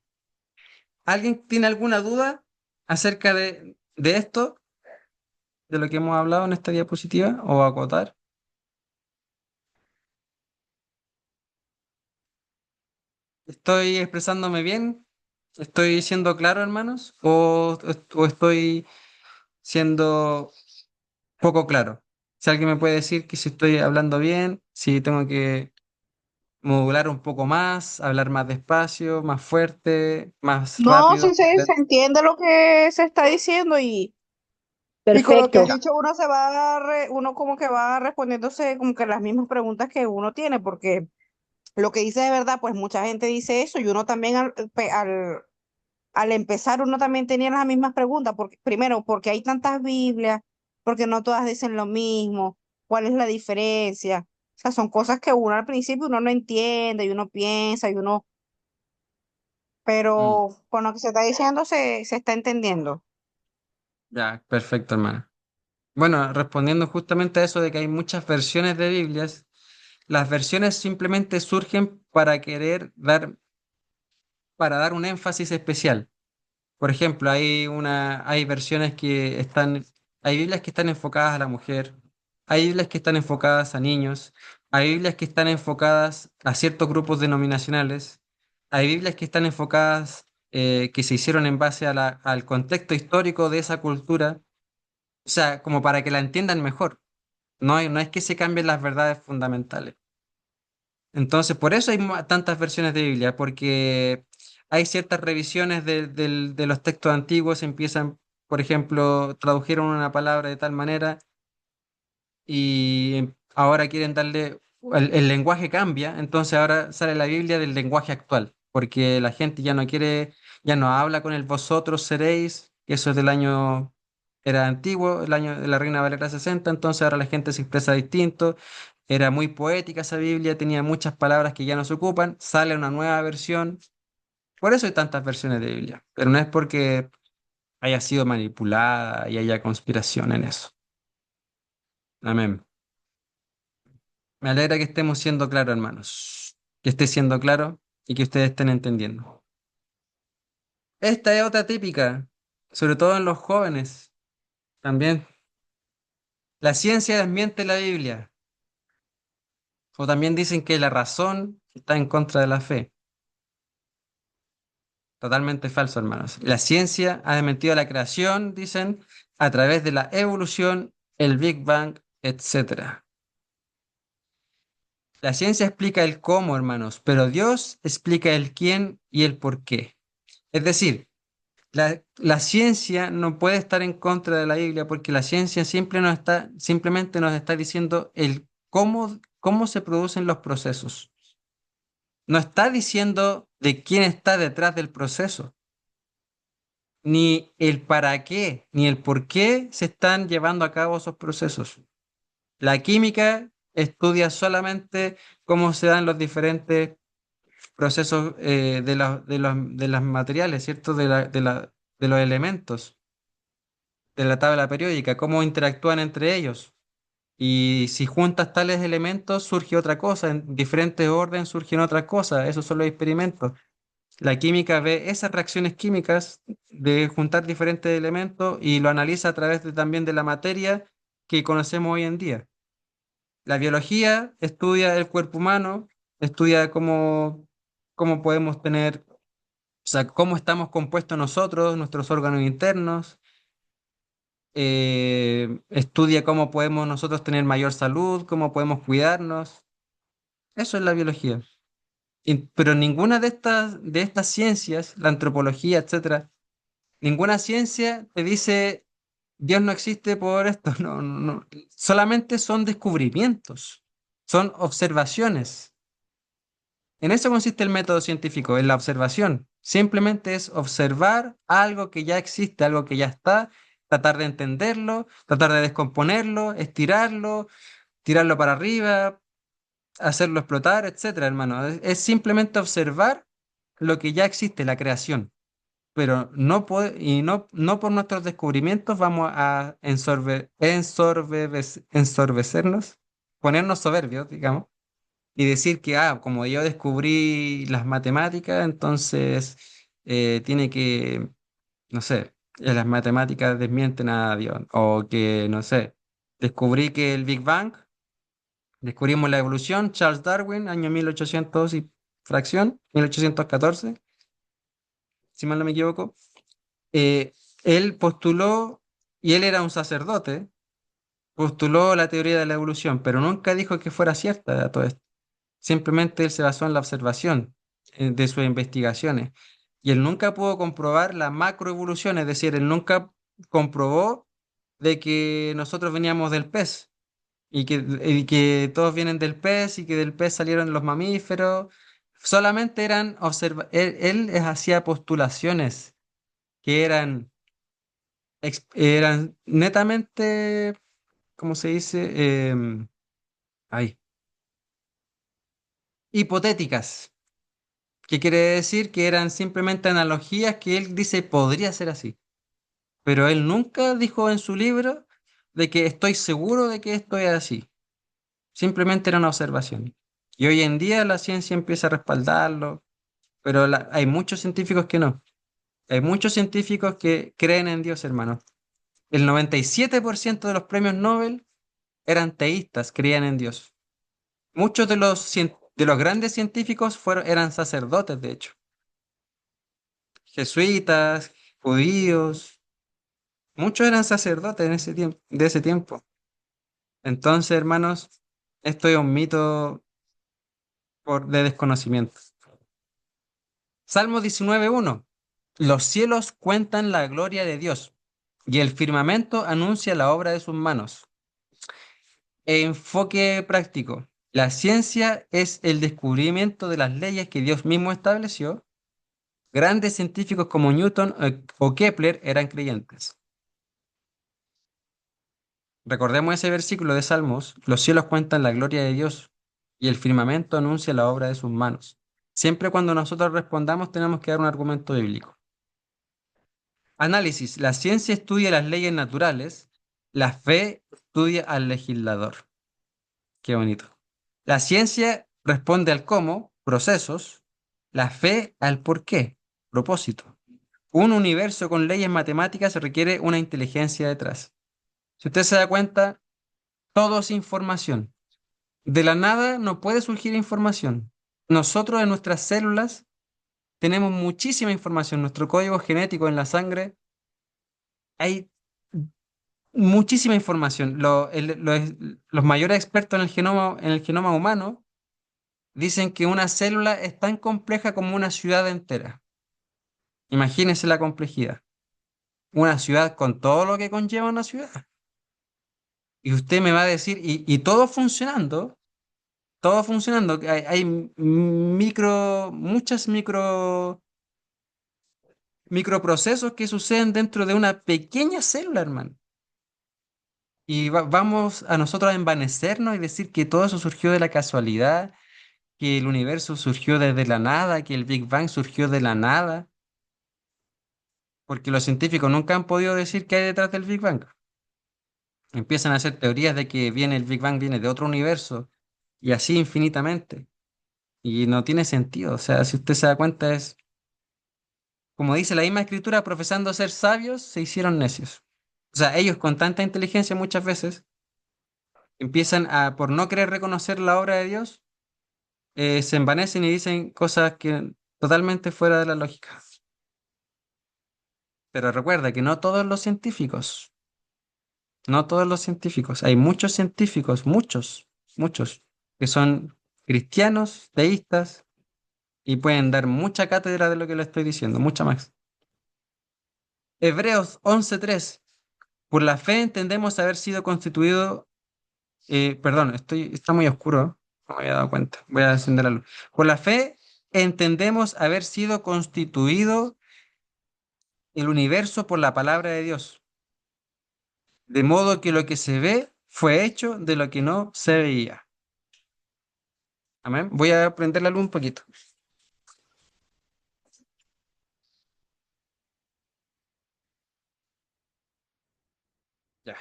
¿Alguien tiene alguna duda acerca de esto, de lo que hemos hablado en esta diapositiva, o acotar? ¿Estoy expresándome bien? ¿Estoy siendo claro, hermanos? ¿O estoy siendo poco claro? Si alguien me puede decir que si estoy hablando bien, si tengo que modular un poco más, hablar más despacio, más fuerte, más No, rápido. sí se entiende lo que se está diciendo y con lo que has Perfecto. dicho uno como que va respondiéndose como que las mismas preguntas que uno tiene, porque lo que dice de verdad, pues mucha gente dice eso y uno también al empezar uno también tenía las mismas preguntas, porque primero, porque hay tantas Biblias, porque no todas dicen lo mismo, cuál es la diferencia. O sea, son cosas que uno al principio uno no entiende y uno piensa y uno, Mm, pero con lo que se está diciendo se está entendiendo. ya, perfecto, hermano. Bueno, respondiendo justamente a eso de que hay muchas versiones de Biblias, las versiones simplemente surgen para dar un énfasis especial. Por ejemplo, hay versiones hay Biblias que están enfocadas a la mujer, hay Biblias que están enfocadas a niños, hay Biblias que están enfocadas a ciertos grupos denominacionales, hay Biblias que están enfocadas, que se hicieron en base al contexto histórico de esa cultura, o sea, como para que la entiendan mejor. No es que se cambien las verdades fundamentales. Entonces, por eso hay tantas versiones de Biblia, porque hay ciertas revisiones de los textos antiguos, empiezan, por ejemplo, tradujeron una palabra de tal manera y ahora quieren el lenguaje cambia, entonces ahora sale la Biblia del lenguaje actual, porque la gente ya no habla con el vosotros seréis, que eso es era antiguo, el año de la Reina Valera 60, entonces ahora la gente se expresa distinto. era muy poética esa Biblia, tenía muchas palabras que ya no se ocupan, sale una nueva versión. Por eso hay tantas versiones de Biblia, pero no es porque haya sido manipulada y haya conspiración en eso. Amén. Me alegra que estemos siendo claros, hermanos. Que esté siendo claro y que ustedes estén entendiendo. Esta es otra típica, sobre todo en los jóvenes también. La ciencia desmiente la Biblia. O también dicen que la razón está en contra de la fe. Totalmente falso, hermanos. La ciencia ha desmentido la creación, dicen, a través de la evolución, el Big Bang, etcétera. La ciencia explica el cómo, hermanos, pero Dios explica el quién y el por qué. Es decir, la ciencia no puede estar en contra de la Biblia porque la ciencia simplemente nos está diciendo el cómo se producen los procesos. No está diciendo de quién está detrás del proceso, ni el para qué, ni el por qué se están llevando a cabo esos procesos. La química estudia solamente cómo se dan los diferentes procesos de los materiales, ¿cierto? De los elementos de la tabla periódica, cómo interactúan entre ellos. Y si juntas tales elementos, surge otra cosa, en diferentes orden surgen otras cosas, esos son los experimentos. La química ve esas reacciones químicas de juntar diferentes elementos y lo analiza a través también de la materia que conocemos hoy en día. La biología estudia el cuerpo humano, estudia cómo podemos tener, o sea, cómo estamos compuestos nosotros, nuestros órganos internos, estudia cómo podemos nosotros tener mayor salud, cómo podemos cuidarnos. Eso es la biología. Pero ninguna de estas ciencias, la antropología, etcétera, ninguna ciencia te dice Dios no existe por esto. No, no, no. Solamente son descubrimientos, son observaciones. En eso consiste el método científico, en la observación. Simplemente es observar algo que ya existe, algo que ya está, tratar de entenderlo, tratar de descomponerlo, estirarlo, tirarlo para arriba, hacerlo explotar, etcétera, hermano. Es simplemente observar lo que ya existe, la creación. Pero no por nuestros descubrimientos vamos a ensorbecernos, ponernos soberbios, digamos y decir que, como yo descubrí las matemáticas, entonces tiene que, no sé, las matemáticas desmienten a Dios. O que, no sé, descubrí que el Big Bang, descubrimos la evolución, Charles Darwin, año 1800 y fracción, 1814 si mal no me equivoco. Él postuló, y él era un sacerdote, postuló la teoría de la evolución, pero nunca dijo que fuera cierta todo esto. Simplemente él se basó en la observación de sus investigaciones. Y él nunca pudo comprobar la macroevolución, es decir, él nunca comprobó de que nosotros veníamos del pez y que todos vienen del pez y que del pez salieron los mamíferos. Solamente él hacía postulaciones que eran netamente, ¿cómo se dice? Ay, hipotéticas. ¿Qué quiere decir? Que eran simplemente analogías que él dice podría ser así. Pero él nunca dijo en su libro de que estoy seguro de que esto es así. Simplemente era una observación. Y hoy en día la ciencia empieza a respaldarlo, pero hay muchos científicos que no. Hay muchos científicos que creen en Dios, hermano. El 97% de los premios Nobel eran teístas, creían en Dios. Muchos de los grandes científicos eran sacerdotes, de hecho. Jesuitas, judíos, muchos eran sacerdotes en ese tiempo, de ese tiempo. Entonces, hermanos, esto es un mito de desconocimiento. Salmo 19:1. Los cielos cuentan la gloria de Dios y el firmamento anuncia la obra de sus manos. Enfoque práctico. La ciencia es el descubrimiento de las leyes que Dios mismo estableció. Grandes científicos como Newton o Kepler eran creyentes. Recordemos ese versículo de Salmos: los cielos cuentan la gloria de Dios y el firmamento anuncia la obra de sus manos. Siempre cuando nosotros respondamos tenemos que dar un argumento bíblico. Análisis: la ciencia estudia las leyes naturales, la fe estudia al legislador. Qué bonito. La ciencia responde al cómo, procesos, la fe al por qué, propósito. Un universo con leyes matemáticas requiere una inteligencia detrás. Si usted se da cuenta, todo es información. De la nada no puede surgir información. Nosotros en nuestras células tenemos muchísima información. Nuestro código genético en la sangre hay muchísima información. Los mayores expertos en el genoma humano dicen que una célula es tan compleja como una ciudad entera. Imagínense la complejidad. Una ciudad con todo lo que conlleva una ciudad. Y usted me va a decir, y todo funcionando, hay muchas microprocesos que suceden dentro de una pequeña célula, hermano. Y vamos a nosotros a envanecernos y decir que todo eso surgió de la casualidad, que el universo surgió desde la nada, que el Big Bang surgió de la nada, porque los científicos nunca han podido decir qué hay detrás del Big Bang. Empiezan a hacer teorías de que viene el Big Bang viene de otro universo y así infinitamente. Y no tiene sentido. O sea, si usted se da cuenta, es como dice la misma escritura: profesando ser sabios, se hicieron necios. O sea, ellos con tanta inteligencia muchas veces empiezan a, por no querer reconocer la obra de Dios, se envanecen y dicen cosas que totalmente fuera de la lógica. Pero recuerda que no todos los científicos, hay muchos científicos, muchos, que son cristianos, teístas, y pueden dar mucha cátedra de lo que le estoy diciendo, mucha más. Hebreos 11:3. Por la fe entendemos haber sido constituido, perdón, está muy oscuro, no me había dado cuenta, voy a encender la luz. Por la fe entendemos haber sido constituido el universo por la palabra de Dios, de modo que lo que se ve fue hecho de lo que no se veía. Amén. Voy a prender la luz un poquito. Ya.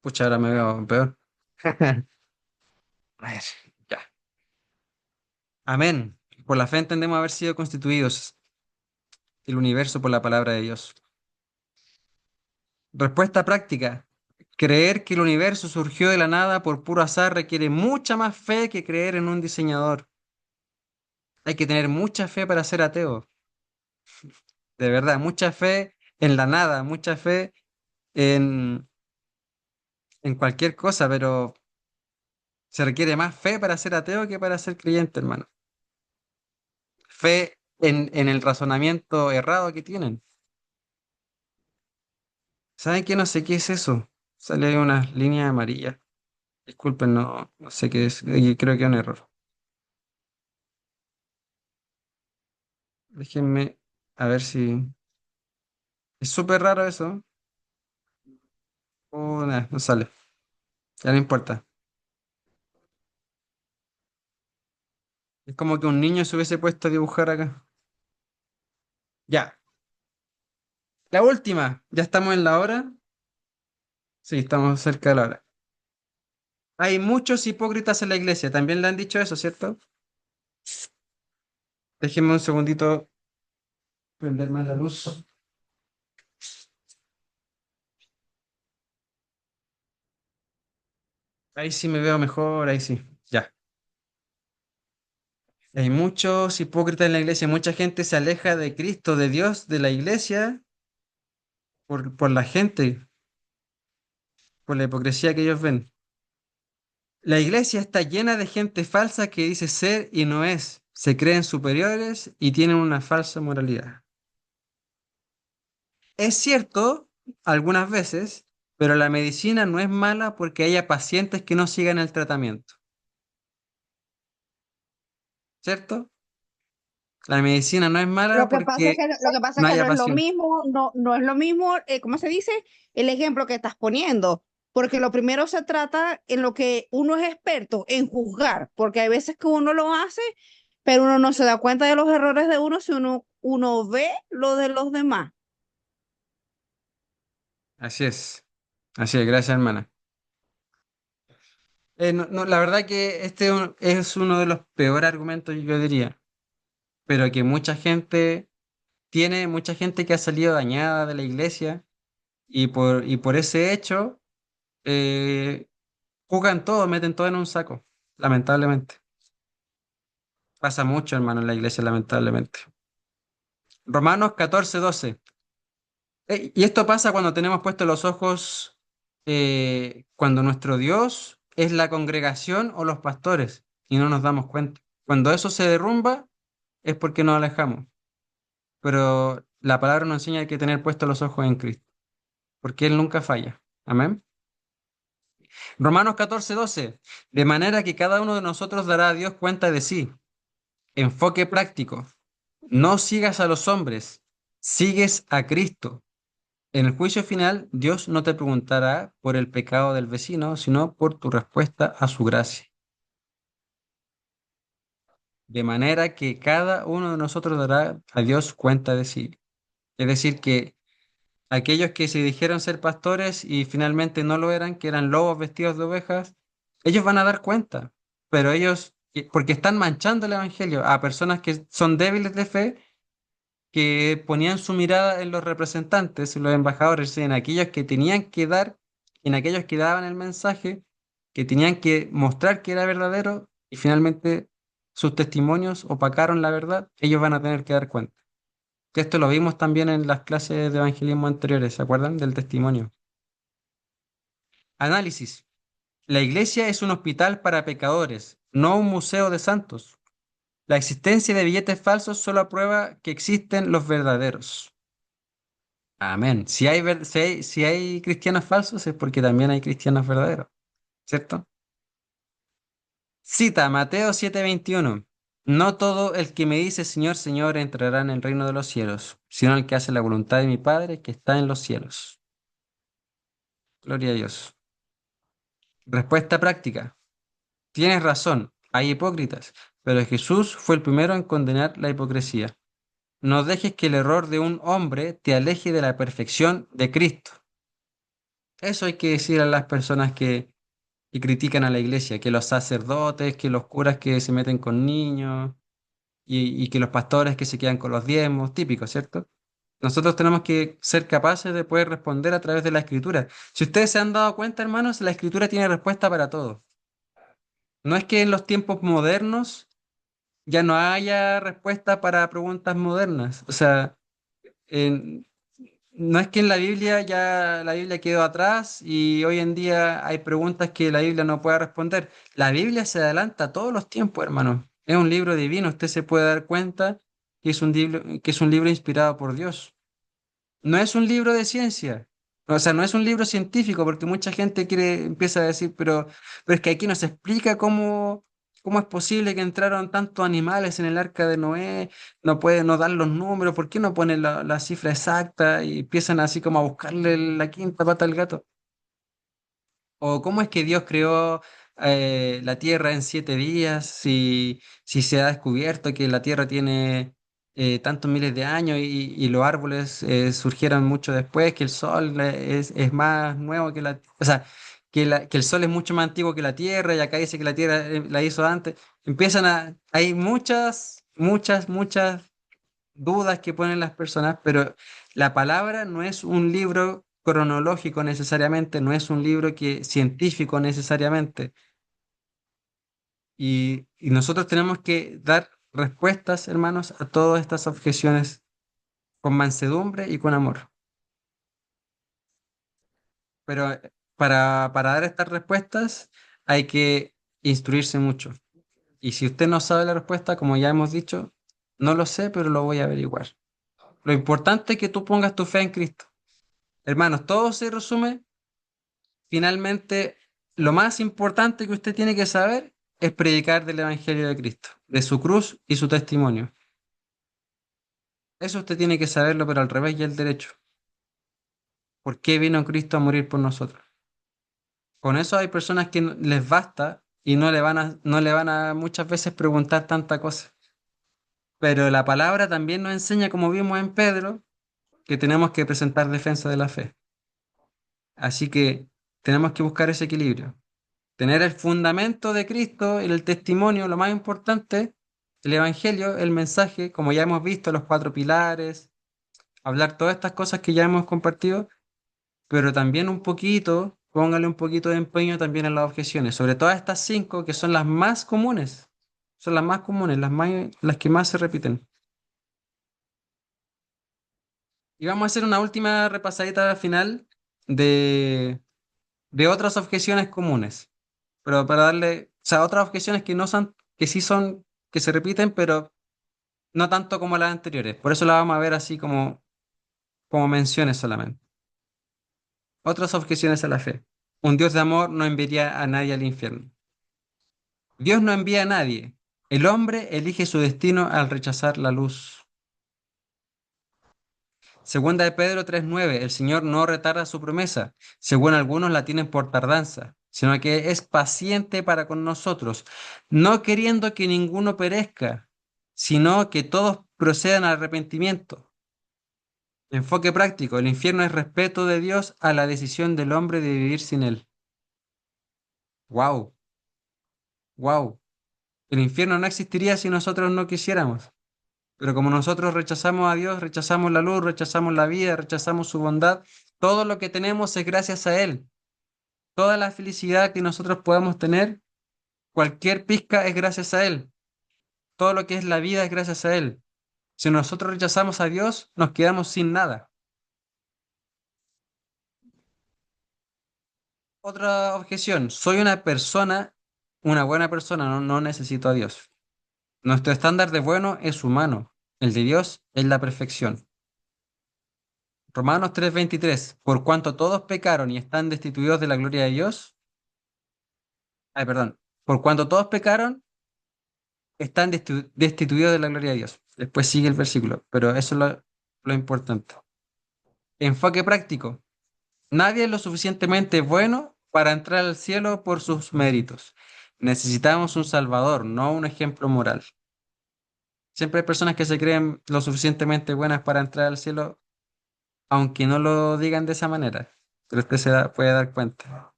Pucha, ahora me veo peor. A ver, ya. Amén. Por la fe entendemos haber sido constituidos el universo por la palabra de Dios. Respuesta práctica: creer que el universo surgió de la nada por puro azar requiere mucha más fe que creer en un diseñador. Hay que tener mucha fe para ser ateo. De verdad, mucha fe en la nada, mucha fe en, en cualquier cosa, pero se requiere más fe para ser ateo que para ser creyente, hermano. Fe en el razonamiento errado que tienen. ¿Saben qué? No sé qué es eso. Sale ahí unas líneas amarillas. Disculpen, no sé qué es. Creo que es un error. Déjenme a ver si... Es súper raro eso. Nah, no sale. Ya no importa. Es como que un niño se hubiese puesto a dibujar acá. Ya. La última. ¿Ya estamos en la hora? Sí, estamos cerca de la hora. Hay muchos hipócritas en la iglesia. También le han dicho eso, ¿cierto? Déjenme un segundito prender más la luz. Ahí sí me veo mejor, ahí sí. Ya. Hay muchos hipócritas en la iglesia. Mucha gente se aleja de Cristo, de Dios, de la iglesia, por la gente, por la hipocresía que ellos ven. La iglesia está llena de gente falsa que dice ser y no es. Se creen superiores y tienen una falsa moralidad. Es cierto, algunas veces, pero la medicina no es mala porque haya pacientes que no sigan el tratamiento. ¿Cierto? La medicina no es mala Lo que pasa es porque que, lo que pasa es no que haya no es lo pacientes. mismo, no es lo mismo, ¿cómo se dice? El ejemplo que estás poniendo. porque lo primero se trata en lo que uno es experto, en juzgar, porque hay veces que uno lo hace, pero uno no se da cuenta de los errores de uno si uno ve lo de los demás. Así es. Así es, gracias, hermana. La verdad que este es uno de los peores argumentos, yo diría, pero que mucha gente que ha salido dañada de la iglesia y por ese hecho eh, juzgan todo, meten todo en un saco, lamentablemente. Pasa mucho, hermano, en la iglesia, lamentablemente. Romanos 14:12. Y esto pasa cuando tenemos puestos los ojos, cuando nuestro Dios es la congregación o los pastores y no nos damos cuenta. Cuando eso se derrumba es porque nos alejamos. Pero la palabra nos enseña que hay que tener puestos los ojos en Cristo, porque Él nunca falla. Amén. Romanos 14:12. De manera que cada uno de nosotros dará a Dios cuenta de sí. Enfoque práctico. No sigas a los hombres, sigues a Cristo. En el juicio final, Dios no te preguntará por el pecado del vecino, sino por tu respuesta a su gracia. De manera que cada uno de nosotros dará a Dios cuenta de sí. Es decir, que aquellos que se dijeron ser pastores y finalmente no lo eran, que eran lobos vestidos de ovejas, ellos van a dar cuenta, pero porque están manchando el evangelio a personas que son débiles de fe, que ponían su mirada en los representantes, en los embajadores, en aquellos que tenían que dar, en aquellos que daban el mensaje, que tenían que mostrar que era verdadero y finalmente sus testimonios opacaron la verdad, ellos van a tener que dar cuenta. Que esto lo vimos también en las clases de evangelismo anteriores, ¿se acuerdan del testimonio? Análisis. La iglesia es un hospital para pecadores, no un museo de santos. La existencia de billetes falsos solo prueba que existen los verdaderos. Amén. Si hay cristianos falsos es porque también hay cristianos verdaderos, ¿cierto? Cita Mateo 7:21. No todo el que me dice Señor, Señor entrará en el reino de los cielos, sino el que hace la voluntad de mi Padre que está en los cielos. Gloria a Dios. Respuesta práctica. Tienes razón, hay hipócritas, pero Jesús fue el primero en condenar la hipocresía. No dejes que el error de un hombre te aleje de la perfección de Cristo. Eso hay que decir a las personas que critican a la iglesia, que los sacerdotes, que los curas que se meten con niños y que los pastores que se quedan con los diezmos, típico, ¿cierto? Nosotros tenemos que ser capaces de poder responder a través de la escritura. Si ustedes se han dado cuenta, hermanos, la escritura tiene respuesta para todo. No es que en los tiempos modernos ya no haya respuesta para preguntas modernas. O sea, en- no es que en la Biblia ya la Biblia quedó atrás y hoy en día hay preguntas que la Biblia no puede responder. La Biblia se adelanta a todos los tiempos, hermano. Es un libro divino. Usted se puede dar cuenta que es un libro inspirado por Dios. No es un libro de ciencia. O sea, no es un libro científico, porque mucha gente empieza a decir, pero es que aquí nos explica cómo es posible que entraron tantos animales en el arca de Noé, no puede no dar los números, ¿por qué no ponen la cifra exacta? Y empiezan así como a buscarle la quinta pata al gato. ¿O cómo es que Dios creó la Tierra en 7 días si se ha descubierto que la Tierra tiene tantos miles de años y los árboles surgieron mucho después, que el Sol es más nuevo que o sea, que el Sol es mucho más antiguo que la Tierra y acá dice que la Tierra la hizo antes? Hay muchas dudas que ponen las personas, pero la palabra no es un libro cronológico necesariamente, no es un libro científico necesariamente. Y nosotros tenemos que dar respuestas, hermanos, a todas estas objeciones con mansedumbre y con amor. Pero para dar estas respuestas hay que instruirse mucho. Y si usted no sabe la respuesta, como ya hemos dicho, no lo sé, pero lo voy a averiguar. Lo importante es que tú pongas tu fe en Cristo. Hermanos, todo se resume. Finalmente, lo más importante que usted tiene que saber es predicar del Evangelio de Cristo, de su cruz y su testimonio. Eso usted tiene que saberlo, pero al revés y al derecho. ¿Por qué vino Cristo a morir por nosotros? Con eso hay personas que les basta y no le van a muchas veces preguntar tanta cosa. Pero la palabra también nos enseña, como vimos en Pedro, que tenemos que presentar defensa de la fe. Así que tenemos que buscar ese equilibrio. Tener el fundamento de Cristo, el testimonio, lo más importante, el Evangelio, el mensaje, como ya hemos visto, los cuatro pilares, hablar todas estas cosas que ya hemos compartido, pero también un poquito, póngale un poquito de empeño también en las objeciones, sobre todas estas cinco que son las más comunes, son las más comunes, las que más se repiten. Y vamos a hacer una última repasadita final de, de otras objeciones comunes, pero para darle, o sea, otras objeciones que no son, que sí son, que se repiten, pero no tanto como las anteriores. Por eso la vamos a ver así como menciones solamente. Otras objeciones a la fe. Un Dios de amor no enviaría a nadie al infierno. Dios no envía a nadie. El hombre elige su destino al rechazar la luz. Segunda de Pedro 3:9. El Señor no retarda su promesa, según algunos la tienen por tardanza, sino que es paciente para con nosotros, no queriendo que ninguno perezca, sino que todos procedan al arrepentimiento. Enfoque práctico. El infierno es respeto de Dios a la decisión del hombre de vivir sin él. Wow, wow. El infierno no existiría si nosotros no quisiéramos. Pero como nosotros rechazamos a Dios, rechazamos la luz, rechazamos la vida, rechazamos su bondad, todo lo que tenemos es gracias a Él. Toda la felicidad que nosotros podamos tener, cualquier pizca es gracias a Él. Todo lo que es la vida es gracias a Él. Si nosotros rechazamos a Dios, nos quedamos sin nada. Otra objeción, soy una persona, una buena persona, no necesito a Dios. Nuestro estándar de bueno es humano, el de Dios es la perfección. Romanos 3:23, por cuanto todos pecaron y están destituidos de la gloria de Dios, ay, perdón, por cuanto todos pecaron, están destituidos de la gloria de Dios. Después sigue el versículo, pero eso es lo importante. Enfoque práctico. Nadie es lo suficientemente bueno para entrar al cielo por sus méritos. Necesitamos un Salvador, no un ejemplo moral. Siempre hay personas que se creen lo suficientemente buenas para entrar al cielo, aunque no lo digan de esa manera, pero usted puede dar cuenta.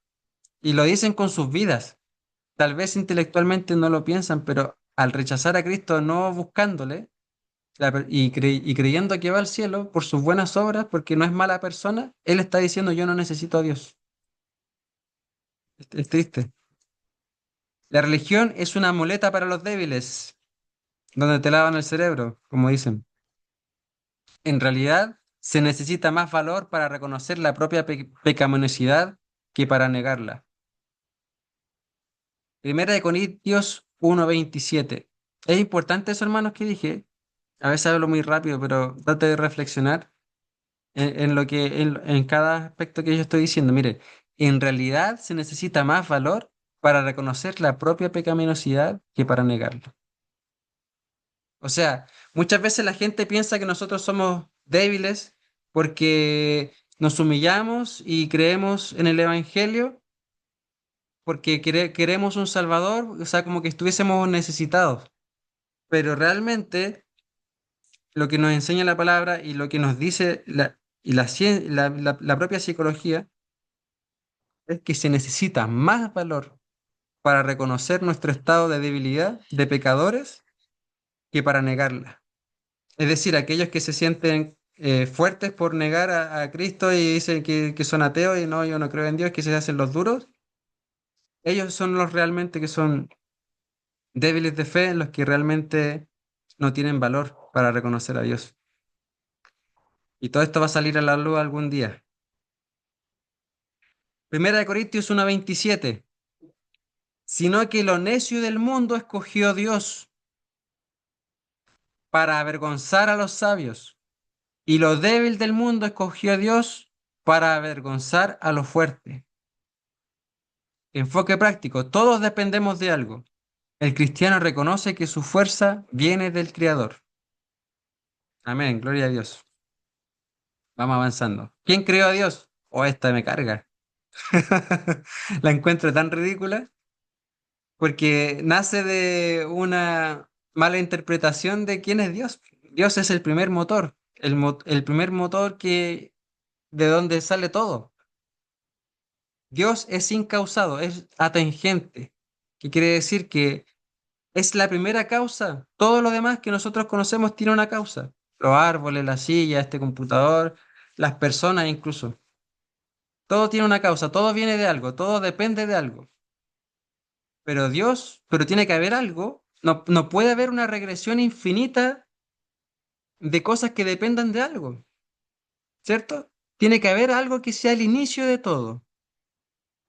Y lo dicen con sus vidas. Tal vez intelectualmente no lo piensan, pero al rechazar a Cristo, no buscándole y creyendo que va al cielo por sus buenas obras, porque no es mala persona, Él está diciendo yo no necesito a Dios. Es triste. La religión es una muleta para los débiles, donde te lavan el cerebro, como dicen. En realidad, se necesita más valor para reconocer la propia pecaminosidad que para negarla. Primera de Corintios 1:27. Es importante eso, hermanos, que dije. A veces hablo muy rápido, pero trate de reflexionar en lo que, en cada aspecto que yo estoy diciendo. Mire, en realidad se necesita más valor para reconocer la propia pecaminosidad que para negarla. O sea, muchas veces la gente piensa que nosotros somos débiles porque nos humillamos y creemos en el Evangelio, porque queremos un Salvador, o sea, como que estuviésemos necesitados. Pero realmente lo que nos enseña la palabra y lo que nos dice la propia psicología es que se necesita más valor para reconocer nuestro estado de debilidad, de pecadores, que para negarla. Es decir, aquellos que se sienten fuertes por negar a Cristo y dicen que son ateos y no, yo no creo en Dios, que se hacen los duros, ellos son los realmente que son débiles de fe, los que realmente no tienen valor para reconocer a Dios. Y todo esto va a salir a la luz algún día. Primera de Corintios 1:27, sino que lo necio del mundo escogió Dios para avergonzar a los sabios, y lo débil del mundo escogió Dios para avergonzar a lo fuerte. Enfoque práctico, todos dependemos de algo. El cristiano reconoce que su fuerza viene del Creador. Amén, gloria a Dios. Vamos avanzando. ¿Quién creó a Dios? Oh, esta me carga. La encuentro tan ridícula porque nace de una mala interpretación de quién es Dios. Dios es el primer motor, el primer motor que de donde sale todo. Dios es incausado, es atengente, que quiere decir que es la primera causa. Todo lo demás que nosotros conocemos tiene una causa. Los árboles, la silla, este computador, las personas incluso. Todo tiene una causa, todo viene de algo, todo depende de algo. Pero tiene que haber algo. No, no puede haber una regresión infinita de cosas que dependan de algo, ¿cierto? Tiene que haber algo que sea el inicio de todo,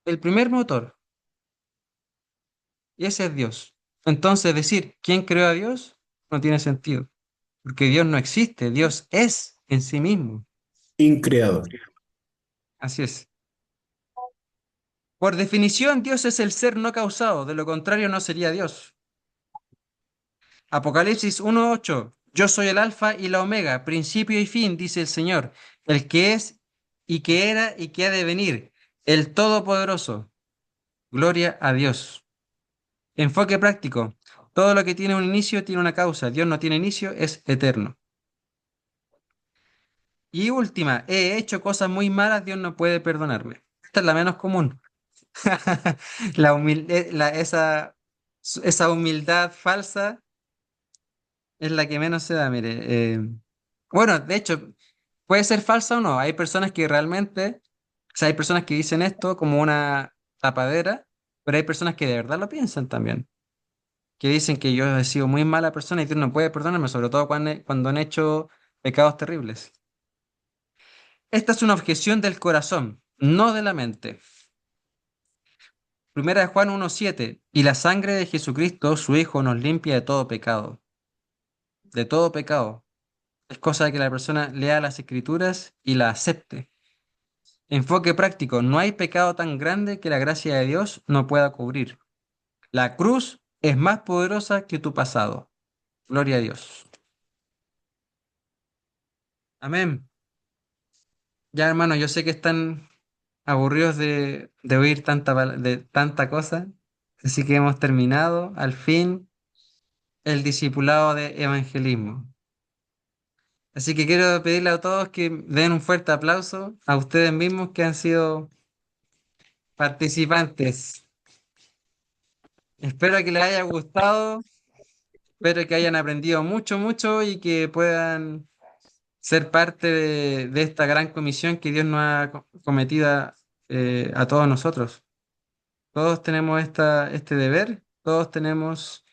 el primer motor, y ese es Dios. Entonces decir quién creó a Dios no tiene sentido, porque Dios no existe, Dios es en sí mismo. Increador. Así es. Por definición, Dios es el ser no causado, de lo contrario no sería Dios. Apocalipsis 1:8. Yo soy el alfa y la omega, principio y fin, dice el Señor, el que es y que era y que ha de venir, el Todopoderoso. Gloria a Dios. Enfoque práctico. Todo lo que tiene un inicio tiene una causa. Dios no tiene inicio, es eterno. Y última, he hecho cosas muy malas, Dios no puede perdonarme. Esta es la menos común. Esa humildad falsa es la que menos se da, mire. Bueno, de hecho, puede ser falsa o no. Hay personas que realmente, o sea, hay personas que dicen esto como una tapadera, pero hay personas que de verdad lo piensan también. Que dicen que yo he sido muy mala persona y Dios no puede perdonarme, sobre todo cuando han hecho pecados terribles. Esta es una objeción del corazón, no de la mente. Primera de Juan 1:7. Y la sangre de Jesucristo, su Hijo, nos limpia de todo pecado. De todo pecado. Es cosa de que la persona lea las Escrituras y la acepte. Enfoque práctico. No hay pecado tan grande que la gracia de Dios no pueda cubrir. La cruz es más poderosa que tu pasado. Gloria a Dios. Amén. Ya, hermano, yo sé que están aburridos de oír de tanta cosa, así que hemos terminado al fin el discipulado de evangelismo. Así que quiero pedirle a todos que den un fuerte aplauso a ustedes mismos que han sido participantes. Espero que les haya gustado, espero que hayan aprendido mucho, mucho y que puedan ser parte de esta gran comisión que Dios nos ha cometido a todos nosotros. Todos tenemos este deber, todos tenemos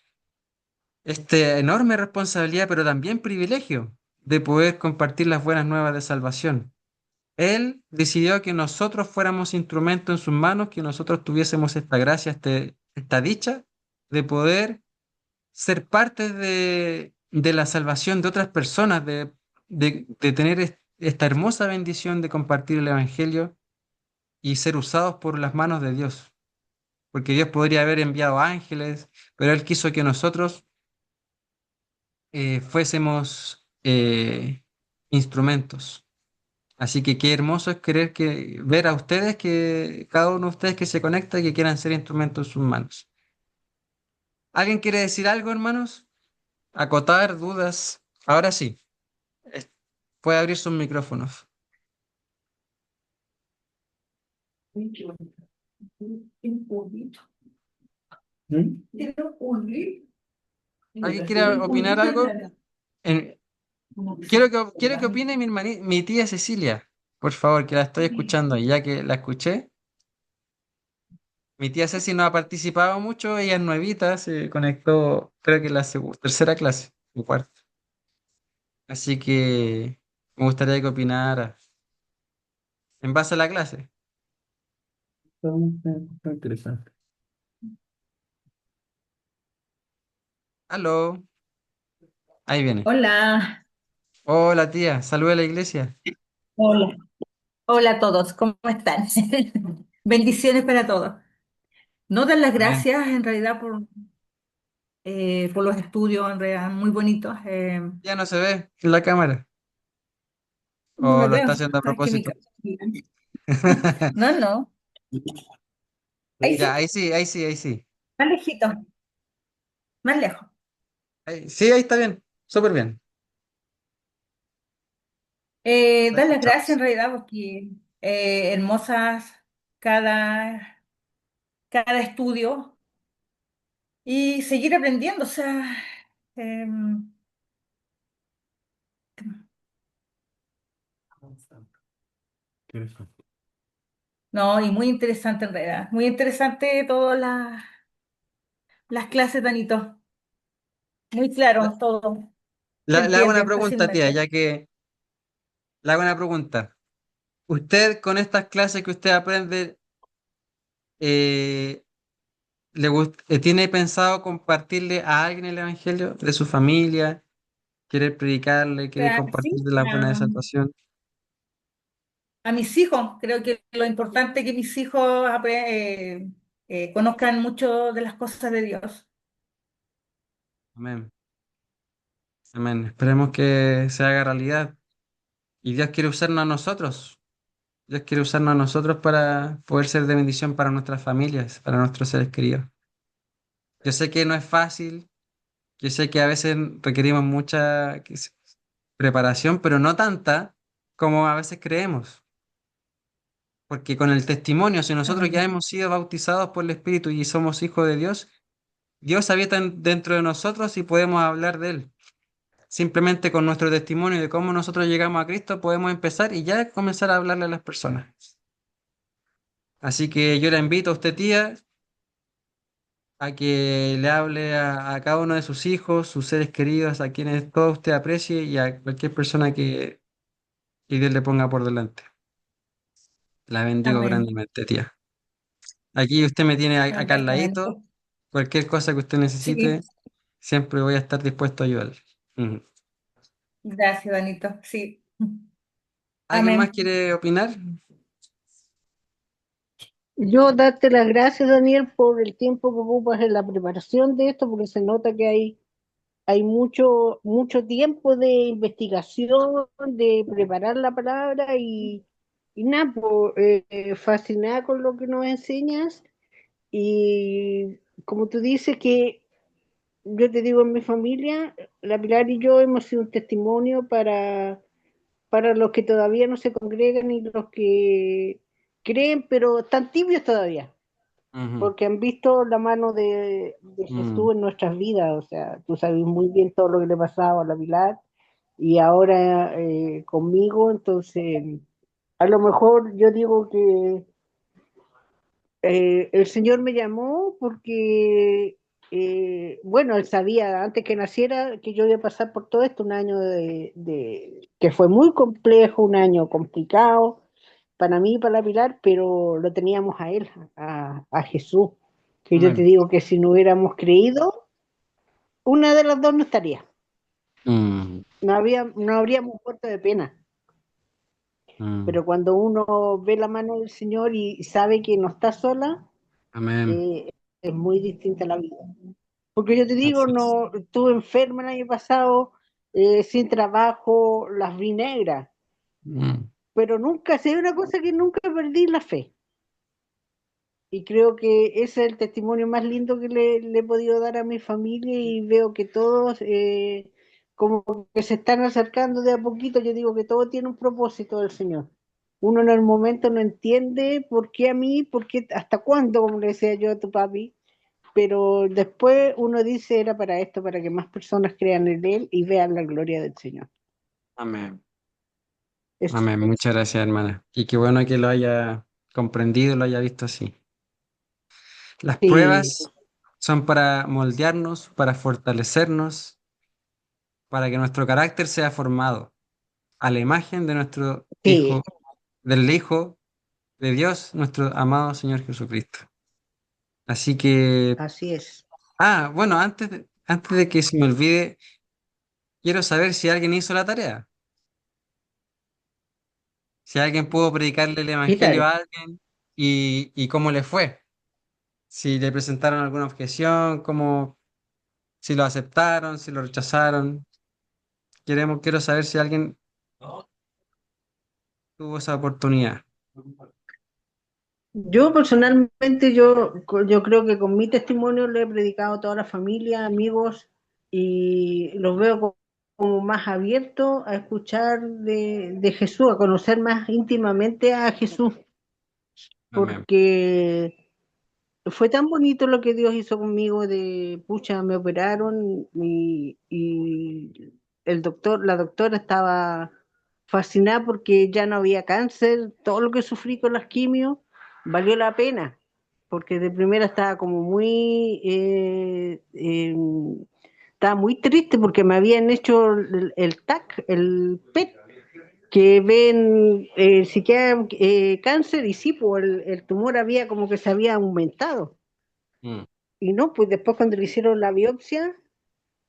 esta enorme responsabilidad, pero también privilegio de poder compartir las buenas nuevas de salvación. Él decidió que nosotros fuéramos instrumentos en sus manos, que nosotros tuviésemos esta gracia, esta dicha de poder ser parte de la salvación de otras personas, de tener esta hermosa bendición de compartir el Evangelio y ser usados por las manos de Dios. Porque Dios podría haber enviado ángeles, pero Él quiso que nosotros fuésemos instrumentos. Así que qué hermoso es ver a ustedes que cada uno de ustedes que se conecta y que quieran ser instrumentos en sus manos. ¿Alguien quiere decir algo, hermanos? Acotar, dudas. Ahora sí, es- puede abrir sus micrófonos. ¿Mm? ¿Alguien quiere opinar algo? En- quiero que opine mi tía Cecilia, por favor, que la estoy escuchando y ya que la escuché. Mi tía Ceci no ha participado mucho, ella es nuevita, se conectó creo que en la tercera clase, o cuarta. Así que me gustaría que opinara en base a la clase. Está interesante. Aló, ahí viene. Hola, Hola tía, saluda a la iglesia. hola, hola a todos, ¿cómo están? Bendiciones para todos. No dar las Amén. gracias en realidad por los estudios, en realidad muy bonitos. Ya no se ve en la cámara. No O me lo está veo, haciendo a es que propósito. no, no. Ahí Ya, sí, ahí sí, ahí sí, ahí sí. más lejito, más lejos. Sí, ahí está bien, súper bien. La Dar las gracias en escuchamos. realidad porque hermosas cada, cada estudio y seguir aprendiendo, o sea, em, Interesante. no, y muy interesante en realidad, muy interesante todas las clases, Danito, muy La- claro todo, se Le hago una entiende pregunta, tía, fácilmente. ya que le hago una pregunta. ¿Usted con estas clases que usted aprende, eh, tiene pensado compartirle a alguien el Evangelio de su familia? ¿Quiere predicarle? ¿Quiere Sí, compartir de la buena de salvación? a mis hijos, creo que lo importante es que mis hijos conozcan mucho de las cosas de Dios. Amén. Amén. Esperemos que se haga realidad. Y Dios quiere usarnos a nosotros. Dios quiere usarnos a nosotros para poder ser de bendición para nuestras familias, para nuestros seres queridos. Yo sé que no es fácil, yo sé que a veces requerimos mucha preparación, pero no tanta como a veces creemos. Porque con el testimonio, si nosotros ya Amén. hemos sido bautizados por el Espíritu y somos hijos de Dios, Dios habita dentro de nosotros y podemos hablar de Él. Simplemente con nuestro testimonio de cómo nosotros llegamos a Cristo podemos empezar y ya comenzar a hablarle a las personas. Así que yo la invito a usted, tía, a que le hable a cada uno de sus hijos, sus seres queridos, a quienes todo usted aprecie y a cualquier persona que Dios le ponga por delante. La bendigo Amén. grandemente, tía. Aquí usted me tiene acá al Gracias, ladito. Danito. Cualquier cosa que usted Sí, necesite, siempre voy a estar dispuesto a ayudarle. Ujú. gracias, Danito. Sí. ¿Alguien más Amén. quiere opinar? Yo darte las gracias, Daniel, por el tiempo que ocupas en la preparación de esto, porque se nota que hay mucho tiempo de investigación, de preparar la palabra y nada, pues, fascinada con lo que nos enseñas. Y como tú dices que yo te digo en mi familia, la Pilar y yo hemos sido un testimonio para los que todavía no se congregan y los que creen, pero están tibios todavía, Ujú. porque han visto la mano de Mm. Jesús en nuestras vidas. O sea, tú sabes muy bien todo lo que le pasaba a la Pilar y ahora conmigo. Entonces a lo mejor yo digo que el Señor me llamó porque, bueno, Él sabía antes que naciera que yo iba a pasar por todo esto, un año que fue muy complejo, un año complicado para mí y para la Pilar, pero lo teníamos a Él, a Jesús, que yo te Amén. digo que si no hubiéramos creído, una de las dos no estaría, Mm. no habríamos muerto de pena. Mm. Pero cuando uno ve la mano del Señor y sabe que no está sola, Amén. eh, es muy distinta la vida. Porque yo te digo, Así es. no, estuve enferma el año pasado, sin trabajo, las vi negras, Mm. pero nunca, sé una cosa que nunca perdí la fe. Y creo que ese es el testimonio más lindo que le he podido dar a mi familia y veo que todos como que se están acercando de a poquito. Yo digo que todo tiene un propósito del Señor. Uno en el momento no entiende por qué a mí, por qué, hasta cuándo, como le decía yo a tu papi, pero después uno dice era para esto, para que más personas crean en Él y vean la gloria del Señor. Amén. Eso. Amén. Muchas gracias, hermana. Y qué bueno que lo haya comprendido, lo haya visto así. Las Sí, pruebas son para moldearnos, para fortalecernos, para que nuestro carácter sea formado a la imagen de nuestro sí, Hijo, del Hijo de Dios, nuestro amado Señor Jesucristo. Así que, así es. bueno, antes de que se me olvide, quiero saber si alguien hizo la tarea, si alguien pudo predicarle el ¿Qué Evangelio tal? a alguien y cómo le fue, si le presentaron alguna objeción, si lo aceptaron, si lo rechazaron. Quiero saber si alguien tuvo esa oportunidad. Yo personalmente, yo creo que con mi testimonio le he predicado a toda la familia, amigos, y los veo como más abiertos a escuchar de Jesús, a conocer más íntimamente a Jesús, Amén. porque fue tan bonito lo que Dios hizo conmigo de, pucha, me operaron y la doctora estaba fascinada porque ya no había cáncer, todo lo que sufrí con las quimios valió la pena, porque de primera estaba como estaba muy triste porque me habían hecho el TAC, el PET, que ven si queda cáncer y sí, pues el tumor había como que se había aumentado. Mm. Y no, pues después cuando le hicieron la biopsia,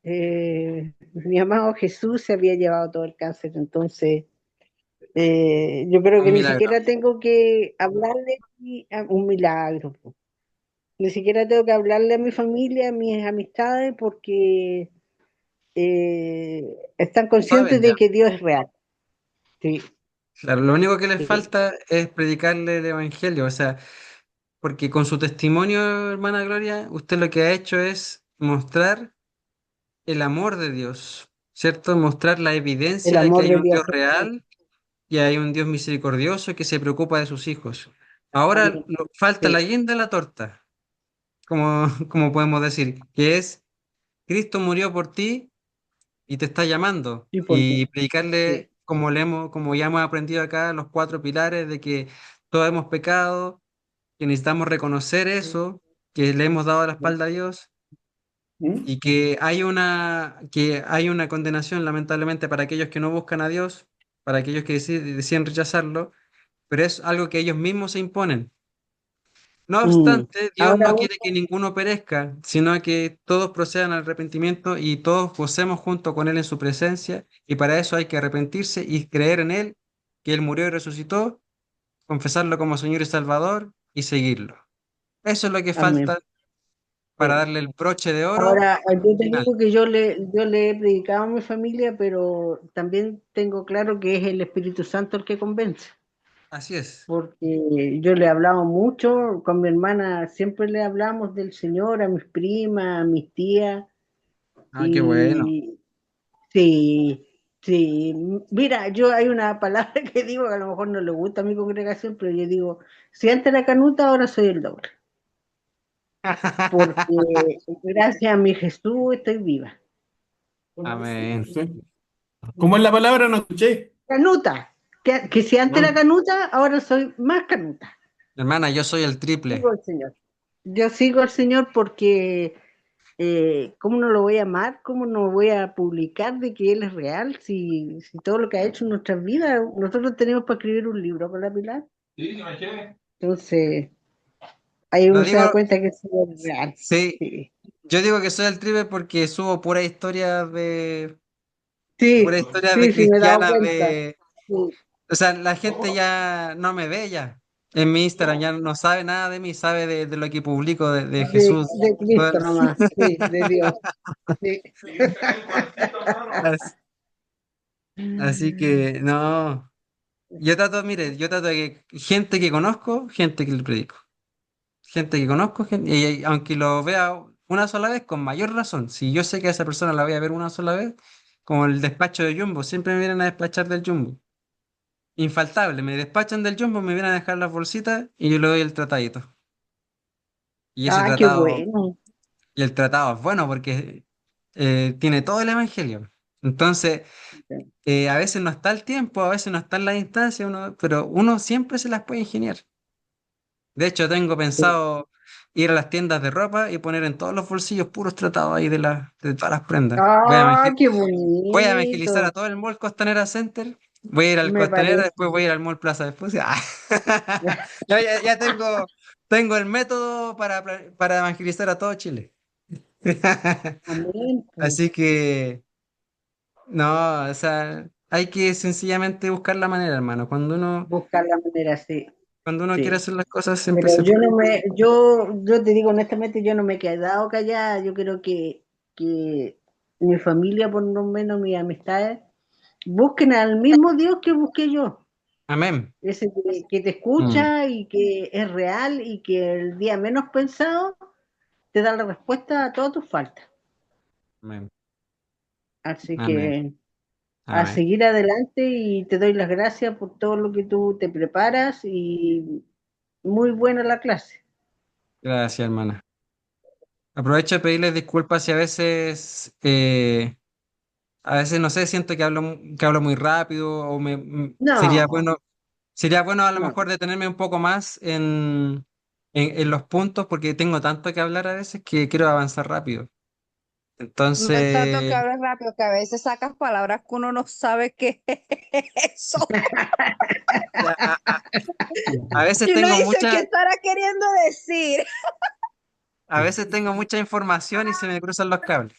mi amado Jesús se había llevado todo el cáncer. Entonces, yo creo Un que ni milagro. siquiera tengo que hablarle a un milagro. Po. Ni siquiera tengo que hablarle a mi familia, a mis amistades, porque están conscientes Saben de ya. que Dios es real. Sí, Claro, lo único que les sí. falta es predicarle el evangelio, o sea, porque con su testimonio, hermana Gloria, usted lo que ha hecho es mostrar el amor de Dios, ¿cierto? Mostrar la El evidencia de que amor hay de un Dios Dios real y hay un Dios misericordioso que se preocupa de sus hijos. Ahora falta la sí, guinda de la torta, como, como podemos decir, que es Cristo murió por ti y te está llamando. sí, por Y mí. predicarle, Sí. como ya hemos aprendido acá, los cuatro pilares de que todos hemos pecado, que necesitamos reconocer eso, que le hemos dado la espalda a Dios ¿Mm? y que hay una condenación lamentablemente para aquellos que no buscan a Dios, para aquellos que deciden rechazarlo, pero es algo que ellos mismos se imponen. No Mm. obstante, Dios Ahora, no quiere que ninguno perezca, sino que todos procedan al arrepentimiento y todos gocemos junto con Él en su presencia, y para eso hay que arrepentirse y creer en Él, que Él murió y resucitó, confesarlo como Señor y Salvador y seguirlo. Eso es lo que amén. falta para Sí. darle el broche de oro Ahora, yo te final. digo que yo le he predicado a mi familia, pero también tengo claro que es el Espíritu Santo el que convence, Así es. porque yo le he hablado mucho, con mi hermana siempre le hablamos del Señor, a mis primas, a mis tías, Ah, qué bueno. y sí, sí, mira, yo hay una palabra que digo que a lo mejor no le gusta a mi congregación, pero yo digo, si antes era canuta, ahora soy el doble, porque gracias a mi Jesús estoy viva. Amén. Sí. ¿Cómo es la palabra? No escuché. Canuta, que si antes era Ah, canuta, ahora soy más canuta. Hermana, yo soy el triple. Sigo al Señor. Yo sigo al Señor porque, ¿cómo no lo voy a amar? ¿Cómo no voy a publicar de que Él es real? Si todo lo que ha hecho en nuestras vidas, nosotros tenemos para escribir un libro con la Pilar. Entonces, ahí Lo uno se digo, da cuenta que sí es real. sí, Sí, yo digo que soy el triple porque subo sí, pura historia de sí, sí, me he dado cristianas cuenta. de, Sí, o sea, la gente ya no me ve ya. En mi Instagram ya no sabe nada de mí, sabe de lo que publico de Jesús. de Todo Cristo nomás, sí, de Dios. Sí. Así, así que, no. Yo trato, mire, yo trato de que gente que conozco, gente que le predico. Gente que conozco, y aunque lo vea una sola vez, con mayor razón. Si yo sé que a esa persona la voy a ver una sola vez, como el despacho de Jumbo, siempre me vienen a despachar del Jumbo. Infaltable, me despachan del Jumbo, me vienen a dejar las bolsitas y yo le doy el tratadito. Y ese Ah, qué tratado, bueno. y el tratado es bueno porque tiene todo el evangelio. Entonces, a veces no está el tiempo, a veces no está en la instancia, pero uno siempre se las puede ingeniar. De hecho, tengo pensado ir a las tiendas de ropa y poner en todos los bolsillos puros tratados ahí de todas las prendas. Ah, qué Voy a evangelizar a bonito. todo el mall Costanera Center. Voy a ir al Me Costanera, parece. después voy a ir al mall Plaza después. Ya tengo el método para evangelizar a todo Chile. Amén, pues. Así que, no, o sea, hay que sencillamente buscar la manera, hermano. Buscar la manera, sí, Cuando uno quiere sí. hacer las cosas, siempre Pero se puede. yo te digo honestamente, yo no me he quedado callada. Yo creo que mi familia, por lo menos mis amistades, busquen al mismo Dios que busqué yo. Amén. ese que te Mm, escucha y que es real y que el día menos pensado te da la respuesta a todas tus faltas. amén. Así Amén. que a Amén. seguir adelante y te doy las gracias por todo lo que tú te preparas y muy buena la clase. Gracias, hermana. Aprovecho de pedirles disculpas si a veces no sé, siento que hablo muy rápido o No, sería bueno a lo no. mejor detenerme un poco más en los puntos porque tengo tanto que hablar a veces que quiero avanzar rápido. No es tanto que Entonces, hables rápido, que a veces sacas palabras que uno no sabe qué es eso. a, a- a veces Y uno tengo dice, ¿qué estará queriendo decir? a veces tengo mucha información y se me cruzan los cables.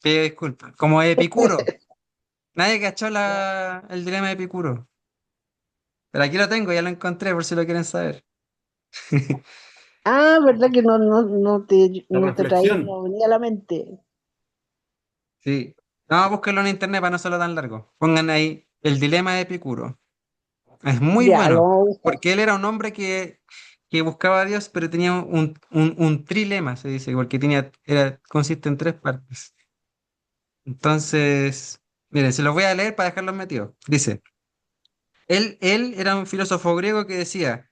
Pido disculpas. Como Epicuro. Nadie cachó el dilema de Epicuro. Pero aquí lo tengo, ya lo encontré por si lo quieren saber. Ah, ¿verdad que La no te traía, reflexión. no venía a la mente? Sí. No, búsquenlo en internet para no serlo tan largo. Pongan ahí el dilema de Epicuro. Es muy Ya, lo bueno, vamos a buscar. porque él era un hombre que buscaba a Dios, pero tenía un trilema, se dice, porque consiste en tres partes. Entonces, miren, se los voy a leer para dejarlos metidos. Dice, él era un filósofo griego que decía,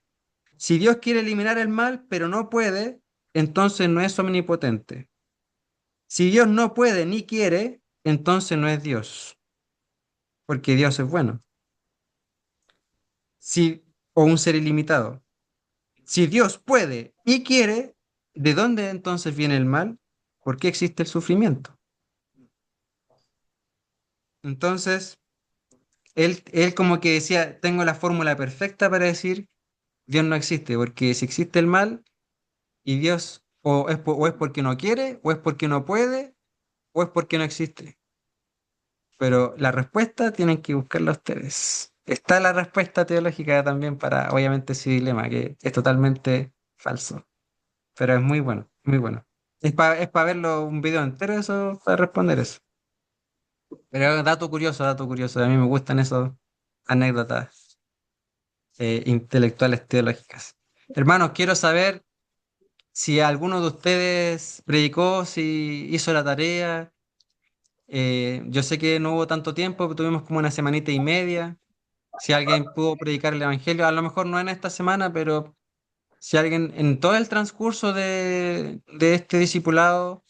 si Dios quiere eliminar el mal, pero no puede, entonces no es omnipotente. Si Dios no puede ni quiere, entonces no es Dios, porque Dios es bueno. Si, o un ser ilimitado. Si Dios puede y quiere, ¿de dónde entonces viene el mal? ¿Por qué existe el sufrimiento? Entonces, él como que decía, tengo la fórmula perfecta para decir, Dios no existe, porque si existe el mal y Dios o es porque no quiere, o es porque no puede, o es porque no existe. Pero la respuesta tienen que buscarla ustedes. Está la respuesta teológica también para, obviamente, ese dilema, que es totalmente falso. Pero es muy bueno, muy bueno. Es para verlo un video entero eso, para responder eso. Pero dato curioso, dato curioso. A mí me gustan esas anécdotas intelectuales teológicas. Hermanos, quiero saber si alguno de ustedes predicó, si hizo la tarea. Yo sé que no hubo tanto tiempo, pero tuvimos como una semanita y media. Si alguien pudo predicar el Evangelio, a lo mejor no en esta semana, pero si alguien en todo el transcurso de este discipulado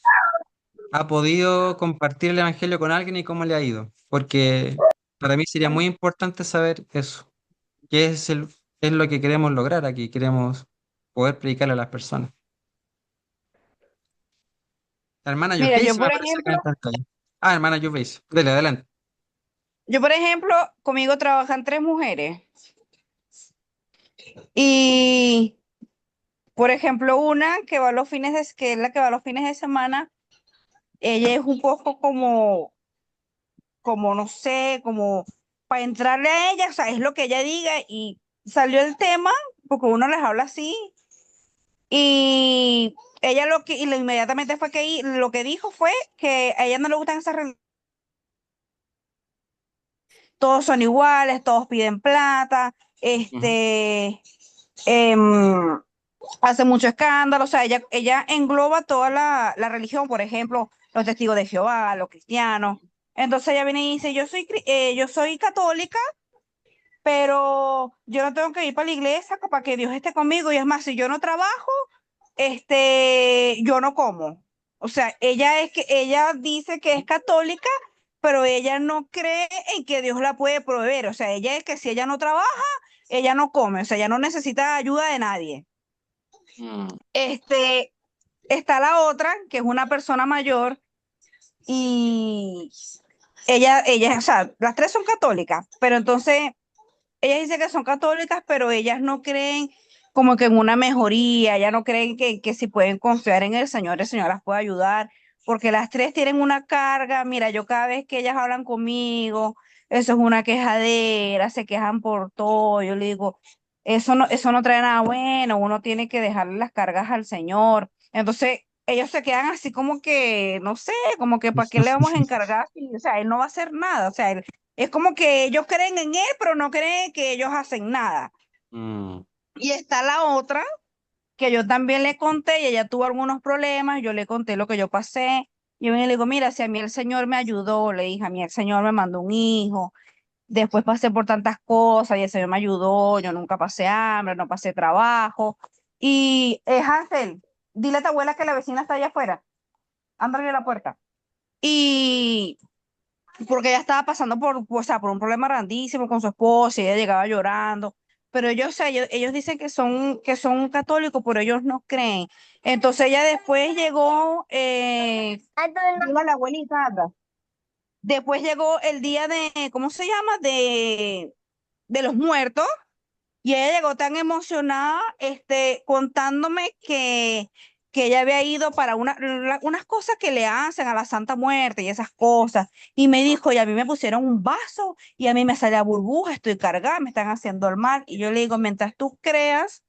ha podido compartir el Evangelio con alguien y cómo le ha ido. Porque para mí sería muy importante saber eso, qué es lo que queremos lograr aquí, queremos poder predicarle a las personas. La hermana Mira, Yufis me aparece acá en pantalla. Ah, hermana Yufis, dele, adelante. por ejemplo, conmigo trabajan 3 mujeres. Y, por ejemplo, una que va los que es la que va los fines de semana, ella es un poco como no sé, como para entrarle a ella, o sea, es lo que ella diga y salió el tema, porque uno les habla así, y ella inmediatamente fue lo que dijo fue que a ella no le gustan esas religiones, todos son iguales, todos piden plata, Ujú, em, hace mucho escándalo, o sea, ella engloba toda la religión, por ejemplo, los testigos de Jehová, los cristianos. Entonces ella viene y dice, yo soy católica, pero yo no tengo que ir para la iglesia para que Dios esté conmigo. Y es más, si yo no trabajo, yo no como. O sea, ella dice que es católica, pero ella no cree en que Dios la puede proveer. O sea, ella es que si ella no trabaja, ella no come. O sea, ella no necesita ayuda de nadie. Este, Está la otra, que es una persona mayor, y o sea, las 3 son católicas, pero entonces ellas dicen que son católicas, pero ellas no creen como que en una mejoría, ellas no creen que si pueden confiar en el Señor las puede ayudar, porque las 3 tienen una carga, mira, yo cada vez que ellas hablan conmigo, eso es una quejadera, se quejan por todo, yo le digo, eso no trae nada bueno, uno tiene que dejarle las cargas al Señor. Entonces, ellos se quedan así como que, no sé, como que para qué le vamos a encargar, o sea, él no va a hacer nada, o sea, Es como que ellos creen en él, pero no creen que ellos hacen nada. Mm, Y está la otra, que yo también le conté, y ella tuvo algunos problemas, yo le conté lo que yo pasé. Yo le digo, mira, si a mí el Señor me ayudó, le dije, a mí el Señor me mandó un hijo, después pasé por tantas cosas y el Señor me ayudó, yo nunca pasé hambre, no pasé trabajo. Y Hansel, dile a tu abuela que la vecina está allá afuera, ándale a la puerta. Y porque ella estaba pasando por, o sea, por un problema grandísimo con su esposa y ella llegaba llorando. Pero ellos, o sea, ellos dicen que son católicos, pero ellos no creen. Entonces ella después llegó, digo a la abuelita, anda. Después llegó el día de, ¿cómo se llama? De los muertos. Y ella llegó tan emocionada, contándome que ella había ido para unas cosas que le hacen a la Santa Muerte y esas cosas. Y me dijo, y a mí me pusieron un vaso y a mí me sale burbuja, estoy cargada, me están haciendo el mal. Y yo le digo, mientras tú creas,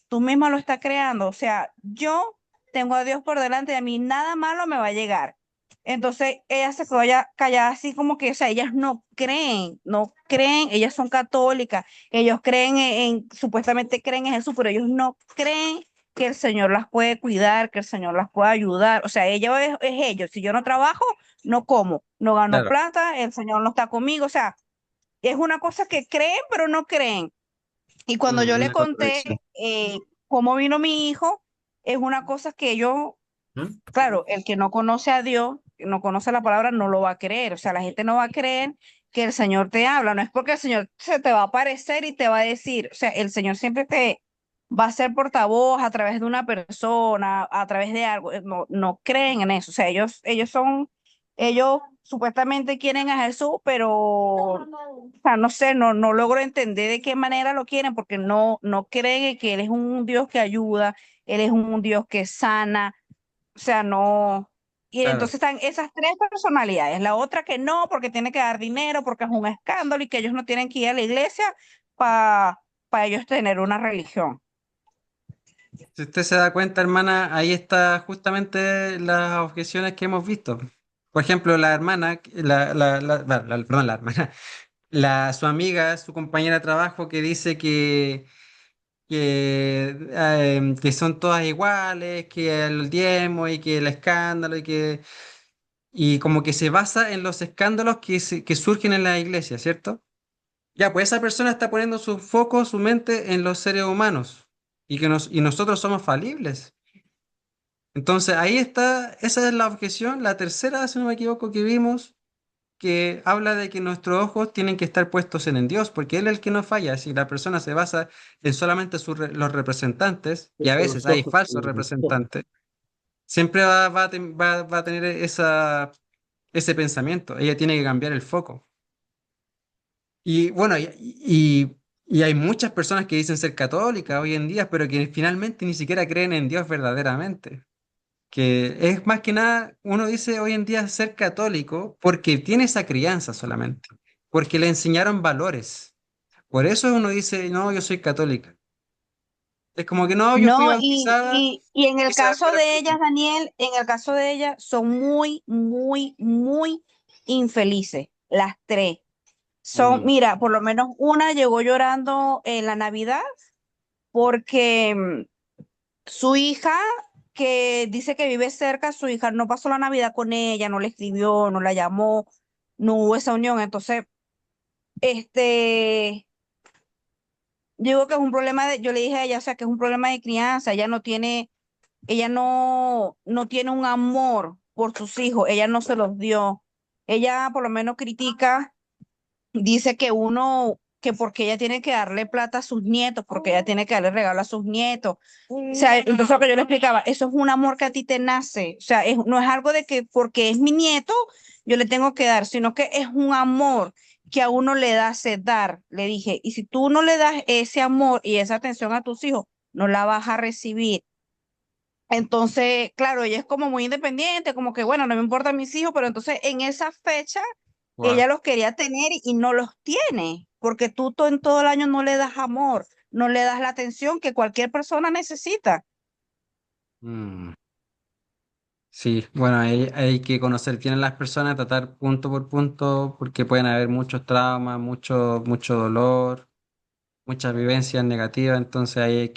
tú misma lo estás creando. O sea, yo tengo a Dios por delante y a mí nada malo me va a llegar. Entonces ella se quedó ya callada así como que, o sea, ellas no creen, no creen, ellas son católicas, ellos creen supuestamente creen en Jesús, pero ellos no creen que el Señor las puede cuidar, que el Señor las puede ayudar. O sea, ella es ellos. Si yo no trabajo, no como, no gano claro. plata, el Señor no está conmigo. O sea, es una cosa que creen, pero no creen. Y cuando yo le Una conté contradicción. cómo vino mi hijo, es una cosa que yo, ¿Mm? claro, el que no conoce a Dios, que no conoce la palabra, no lo va a creer. O sea, la gente no va a creer que el Señor te habla. No es porque el Señor se te va a aparecer y te va a decir, o sea, el Señor siempre te va a ser portavoz a través de una persona, a través de algo. No, no creen en eso. O sea, ellos supuestamente quieren a Jesús, pero, o sea, no sé, no logro entender de qué manera lo quieren, porque no creen en que Él es un Dios que ayuda, Él es un Dios que sana, o sea, no. Y Claro. entonces están esas tres personalidades. La otra que no, porque tiene que dar dinero, porque es un escándalo y que ellos no tienen que ir a la iglesia para ellos tener una religión. Si usted se da cuenta, hermana, ahí está justamente las objeciones que hemos visto. Por ejemplo, la hermana, perdón, la hermana, su amiga, su compañera de trabajo que dice que son todas iguales, que el diezmo y que el escándalo y como que se basa en los escándalos que surgen en la iglesia, ¿cierto? Ya, pues esa persona está poniendo su foco, su mente en los seres humanos y nosotros somos falibles. Entonces ahí está, esa es la objeción, la tercera, si no me equivoco, que vimos, que habla de que nuestros ojos tienen que estar puestos en Dios, porque Él es el que no falla. Si la persona se basa en solamente los representantes, y a veces Los hay ojos. falsos representantes, siempre va a tener ese pensamiento. Ella tiene que cambiar el foco. Y bueno, y hay muchas personas que dicen ser católicas hoy en día, pero que finalmente ni siquiera creen en Dios verdaderamente. Que es más que nada, uno dice hoy en día ser católico porque tiene esa crianza solamente, porque le enseñaron valores. Por eso uno dice, no, yo soy católica. Es como que no, yo fui No, bautizada y en el y se me fue caso la de ellas, espíritu. Daniel, en el caso de ellas, son muy, muy, muy infelices, las tres. Son, Mm, mira, por lo menos una llegó llorando en la Navidad porque su hija, que dice que vive cerca, su hija no pasó la Navidad con ella, no le escribió, no la llamó, no hubo esa unión. Entonces, este, digo que es un problema yo le dije a ella, o sea, que es un problema de crianza, ella no tiene un amor por sus hijos, ella no se los dio. Ella por lo menos critica, dice que porque ella tiene que darle plata a sus nietos, porque ella tiene que darle regalo a sus nietos. O sea, entonces lo que yo le explicaba, eso es un amor que a ti te nace. O sea, no es algo de que porque es mi nieto, yo le tengo que dar, sino que es un amor que a uno le da dar, le dije. Y si tú no le das ese amor y esa atención a tus hijos, no la vas a recibir. Entonces, claro, ella es como muy independiente, como que, bueno, no me importan mis hijos, pero entonces en esa fecha wow. ella los quería tener y no los tiene, porque tú en todo el año no le das amor, no le das la atención que cualquier persona necesita. Mm, Sí, bueno, hay que conocer bien a las personas, tratar punto por punto, porque pueden haber muchos traumas, mucho dolor, muchas vivencias negativas, entonces ahí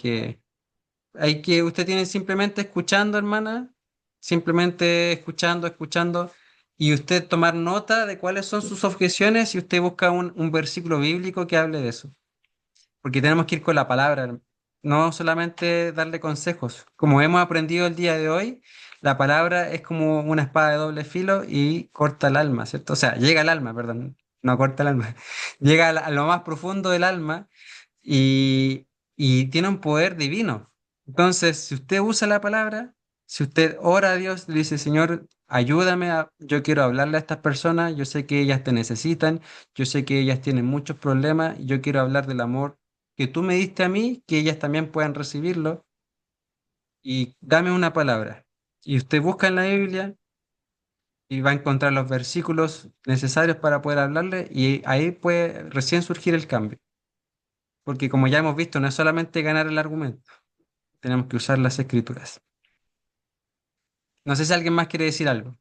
usted tiene simplemente escuchando, hermana, simplemente escuchando, y usted tomar nota de cuáles son sus objeciones y usted busca un versículo bíblico que hable de eso. Porque tenemos que ir con la palabra, no solamente darle consejos. Como hemos aprendido el día de hoy, la palabra es como una espada de doble filo y corta el alma, ¿cierto? O sea, llega al alma, perdón, no corta el alma, llega a lo más profundo del alma y, y tiene un poder divino. Entonces, si usted usa la palabra, si usted ora a Dios, le dice, Señor, ayúdame, yo quiero hablarle a estas personas, yo sé que ellas te necesitan, yo sé que ellas tienen muchos problemas, y yo quiero hablar del amor que tú me diste a mí, que ellas también puedan recibirlo, y dame una palabra. Y usted busca en la Biblia y va a encontrar los versículos necesarios para poder hablarle, y ahí puede recién surgir el cambio. Porque como ya hemos visto, no es solamente ganar el argumento, tenemos que usar las escrituras. No sé si alguien más quiere decir algo.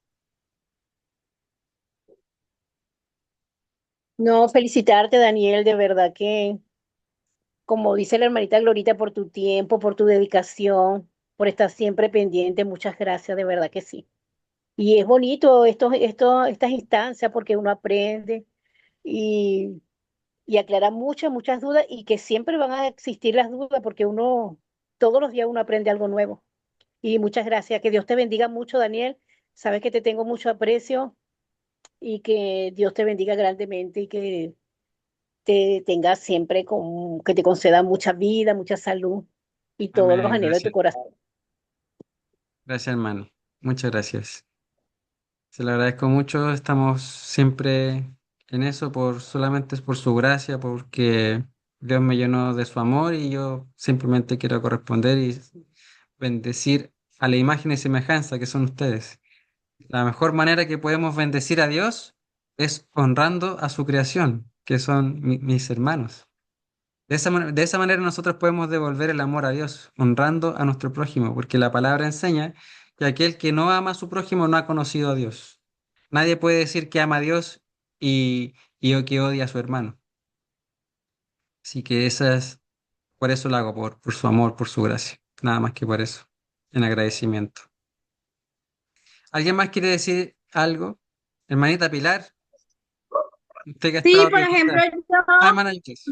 No, felicitarte, Daniel, de verdad que, como dice la hermanita Glorita, por tu tiempo, por tu dedicación, por estar siempre pendiente, muchas gracias, de verdad que sí. Y es bonito estas instancias porque uno aprende y, y aclara muchas dudas y que siempre van a existir las dudas porque todos los días uno aprende algo nuevo. Y muchas gracias. Que Dios te bendiga mucho, Daniel. Sabes que te tengo mucho aprecio y que Dios te bendiga grandemente y que te tenga siempre que te conceda mucha vida, mucha salud y todos los Amén, anhelos de tu gracias. corazón. Gracias, hermano. Muchas gracias. Se lo agradezco mucho. Estamos siempre en eso solamente es por su gracia, porque Dios me llenó de su amor y yo simplemente quiero corresponder y bendecir a la imagen y semejanza que son ustedes. La mejor manera que podemos bendecir a Dios es honrando a su creación, que son mis hermanos. De esa manera nosotros podemos devolver el amor a Dios, honrando a nuestro prójimo, porque la palabra enseña que aquel que no ama a su prójimo no ha conocido a Dios. Nadie puede decir que ama a Dios y que odia a su hermano. Así que por eso lo hago, por su amor, por su gracia. Nada más que por eso, en agradecimiento. ¿Alguien más quiere decir algo? Hermanita Pilar, usted que ha Sí, estado por ejemplo, quietita. Ah, hermana Yukes.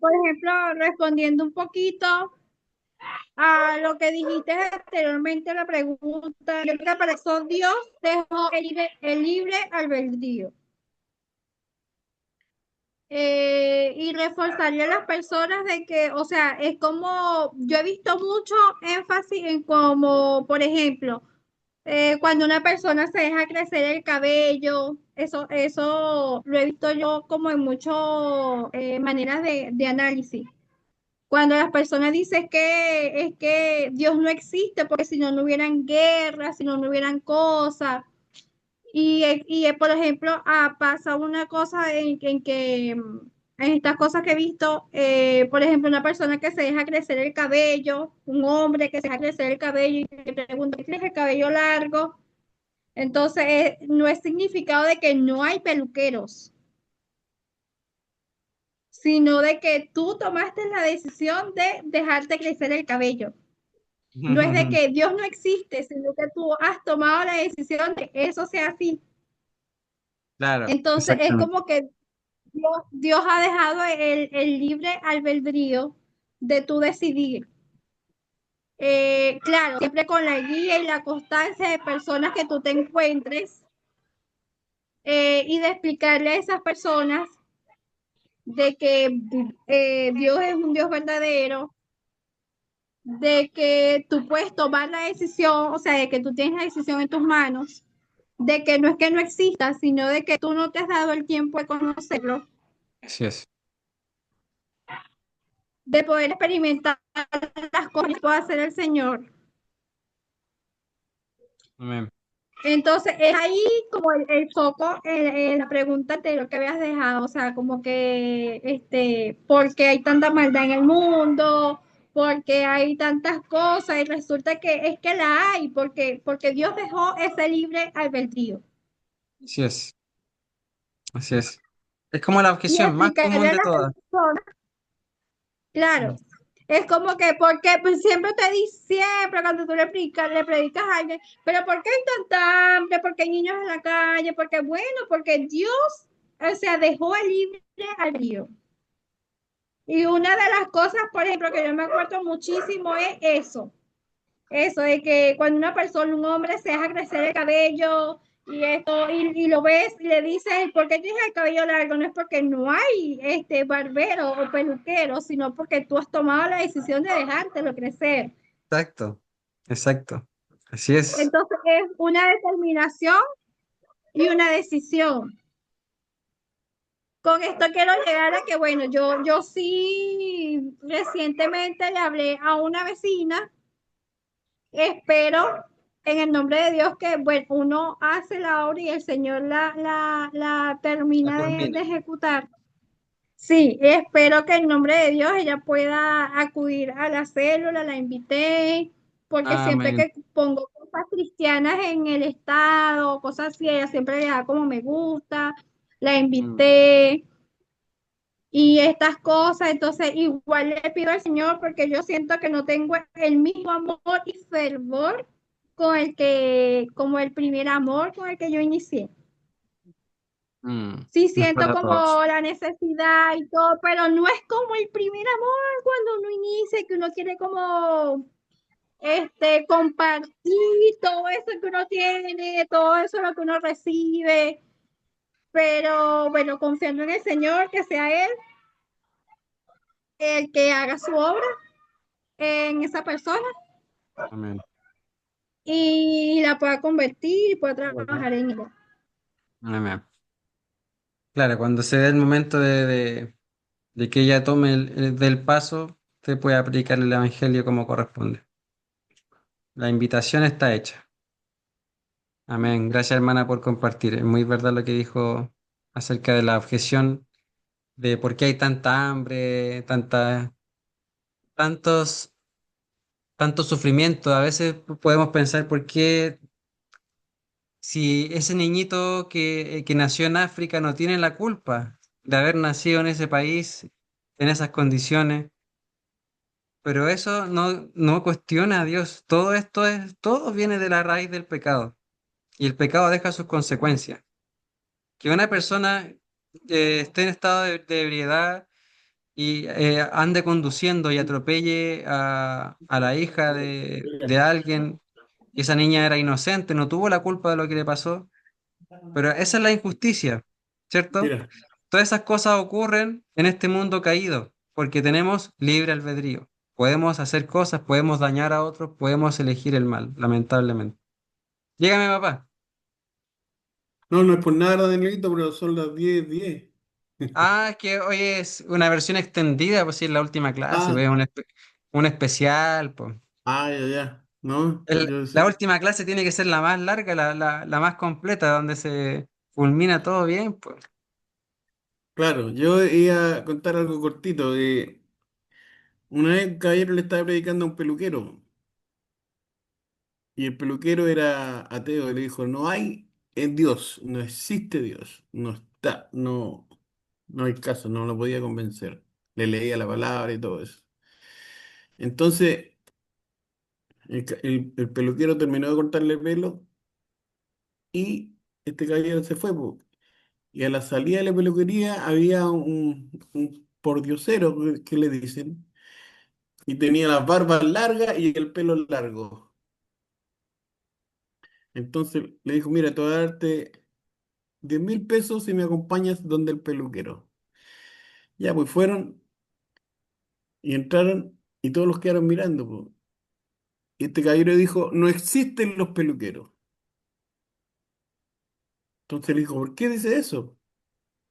por ejemplo, respondiendo un poquito a lo que dijiste anteriormente, la pregunta, yo creo que para eso Dios dejó el libre albedrío. Y reforzaría a las personas de que, o sea, es como, yo he visto mucho énfasis en como, por ejemplo, cuando una persona se deja crecer el cabello, eso lo he visto yo como en muchas maneras de análisis. Cuando las personas dicen que es que Dios no existe, porque si no, no hubieran guerras, si no, no hubieran cosas. Por ejemplo, pasa una cosa en que, en estas cosas que he visto, por ejemplo, una persona que se deja crecer el cabello, un hombre que se deja crecer el cabello y le pregunta, ¿tienes el cabello largo? Entonces, no es significado de que no hay peluqueros, sino de que tú tomaste la decisión de dejarte crecer el cabello. No es de que Dios no existe, sino que tú has tomado la decisión de que eso sea así. Claro, Entonces, es exactamente. como que Dios ha dejado el libre albedrío de tú decidir. Claro, siempre con la guía y la constancia de personas que tú te encuentres y de explicarle a esas personas de que Dios es un Dios verdadero, de que tú puedes tomar la decisión, o sea, de que tú tienes la decisión en tus manos, de que no exista, sino de que tú no te has dado el tiempo de conocerlo, Así es. de poder experimentar las cosas que puede hacer el Señor. Amén. Entonces, es ahí como el foco en la pregunta anterior que habías dejado, o sea, como que, ¿por qué hay tanta maldad en el mundo? porque hay tantas cosas y resulta que es que la hay, porque Dios dejó ese libre albedrío. Así es, así es. Es como la Y objeción más explicarle común a de las todas. personas, Mm. claro, es como que, porque pues, siempre te dice, siempre cuando tú le predicas a alguien, pero ¿por qué hay tanta hambre? ¿Por qué hay niños en la calle? Porque bueno, porque Dios, o sea, dejó el libre albedrío. Y una de las cosas, por ejemplo, que yo me acuerdo muchísimo es eso de que cuando una persona, un hombre se deja crecer el cabello y esto, y lo ves y le dices, ¿por qué tienes el cabello largo? No es porque no hay barbero o peluquero, sino porque tú has tomado la decisión de dejártelo crecer. Exacto, exacto. Así es. Entonces es una determinación y una decisión. Con esto quiero llegar a que, bueno, yo sí recientemente le hablé a una vecina. Espero en el nombre de Dios que, bueno, uno hace la obra y el Señor la La termina de culmina. ejecutar. Sí, espero que en nombre de Dios ella pueda acudir a la célula, la invité, porque siempre Amén. que pongo cosas cristianas en el estado, cosas así, ella siempre le da como me gusta, la Mm. invité y estas cosas, entonces igual le pido al Señor porque yo siento que no tengo el mismo amor y fervor como el primer amor con el que yo inicié. Mm. Sí Nos siento pasa a como todos. la necesidad y todo, pero no es como el primer amor cuando uno inicia, que uno quiere como compartir todo eso que uno tiene, todo eso lo que uno recibe, pero bueno, confiando en el Señor, que sea Él el que haga su obra en esa persona Amén. y la pueda convertir y pueda trabajar en ella. Amén. Claro, cuando se dé el momento de que ella tome del paso, usted puede aplicar el evangelio como corresponde. La invitación está hecha. Amén. Gracias, hermana, por compartir. Es muy verdad lo que dijo acerca de la objeción de por qué hay tanta hambre, tantos, tanto sufrimiento. A veces podemos pensar por qué si ese niñito que nació en África no tiene la culpa de haber nacido en ese país, en esas condiciones. Pero eso no cuestiona a Dios. Todo viene de la raíz del pecado. Y el pecado deja sus consecuencias. Que una persona esté en estado de ebriedad y ande conduciendo y atropelle a la hija de alguien, y esa niña era inocente, no tuvo la culpa de lo que le pasó, pero esa es la injusticia, ¿cierto? Mira, Todas esas cosas ocurren en este mundo caído, porque tenemos libre albedrío. Podemos hacer cosas, podemos dañar a otros, podemos elegir el mal, lamentablemente. Dígame, papá. no, no es por nada, Danielito, pero son las 10:10. Ah, es que hoy es una versión extendida, pues sí, es la última clase, Ah, pues, un especial, pues. ya, ya. No, yo La sé. última clase tiene que ser la más larga, la más completa, donde se culmina todo bien, pues. Claro, yo iba a contar algo cortito. Una vez un caballero le estaba predicando a un peluquero y el peluquero era ateo y le dijo, no hay Dios, no existe Dios, no está, no hay caso, no lo podía convencer. Le leía la palabra y todo eso. Entonces, el peluquero terminó de cortarle el pelo y este caballero se fue, po. Y a la salida de la peluquería había un pordiosero que le dicen, y tenía las barbas largas y el pelo largo. Entonces le dijo, mira, te voy a darte 10.000 pesos si me acompañas donde el peluquero. Ya, pues fueron y entraron y todos los quedaron mirando, po. Y este caballero dijo, no existen los peluqueros. Entonces le dijo, ¿por qué dice eso?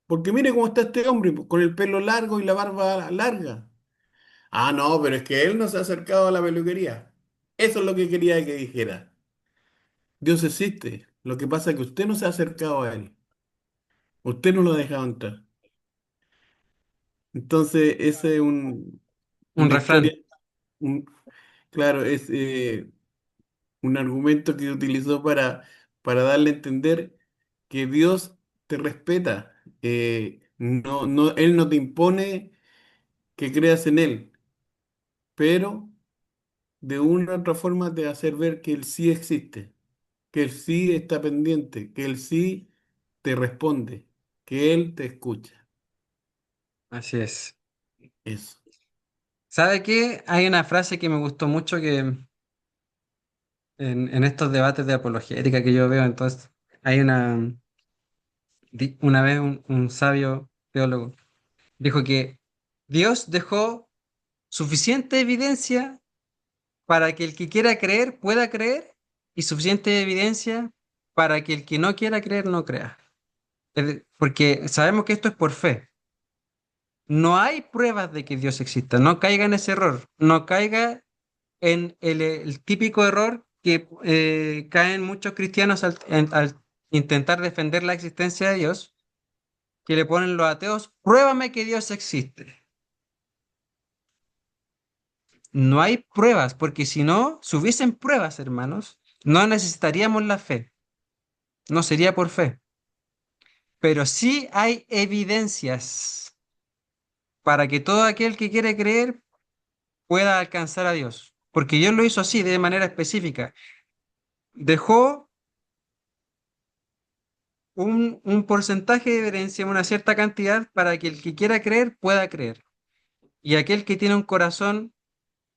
Porque mire cómo está este hombre, po, con el pelo largo y la barba larga. Ah, no, pero es que él no se ha acercado a la peluquería. Eso es lo que quería que dijera. Dios existe. Lo que pasa es que usted no se ha acercado a él. Usted no lo ha dejado entrar. Entonces, esa es Un una refrán. historia. un- claro, es un argumento que utilizó para darle a entender que Dios te respeta. Él no te impone que creas en Él, pero de una u otra forma te va a hacer ver que Él sí existe, que Él sí está pendiente, que Él sí te responde, que Él te escucha. Así es. Eso. ¿Sabe qué? Hay una frase que me gustó mucho que en estos debates de apologética que yo veo, entonces, hay una vez un sabio teólogo dijo que Dios dejó suficiente evidencia para que el que quiera creer pueda creer y suficiente evidencia para que el que no quiera creer no crea. Porque sabemos que esto es por fe. No hay pruebas de que Dios exista. No caiga en ese error. No caiga en el típico error que caen muchos cristianos al intentar defender la existencia de Dios, que le ponen los ateos, pruébame que Dios existe. No hay pruebas, porque si no, si hubiesen pruebas, hermanos, no necesitaríamos la fe, no sería por fe. Pero sí hay evidencias para que todo aquel que quiere creer pueda alcanzar a Dios, porque Dios lo hizo así, de manera específica. Dejó un porcentaje de evidencia, una cierta cantidad, para que el que quiera creer pueda creer. Y aquel que tiene un corazón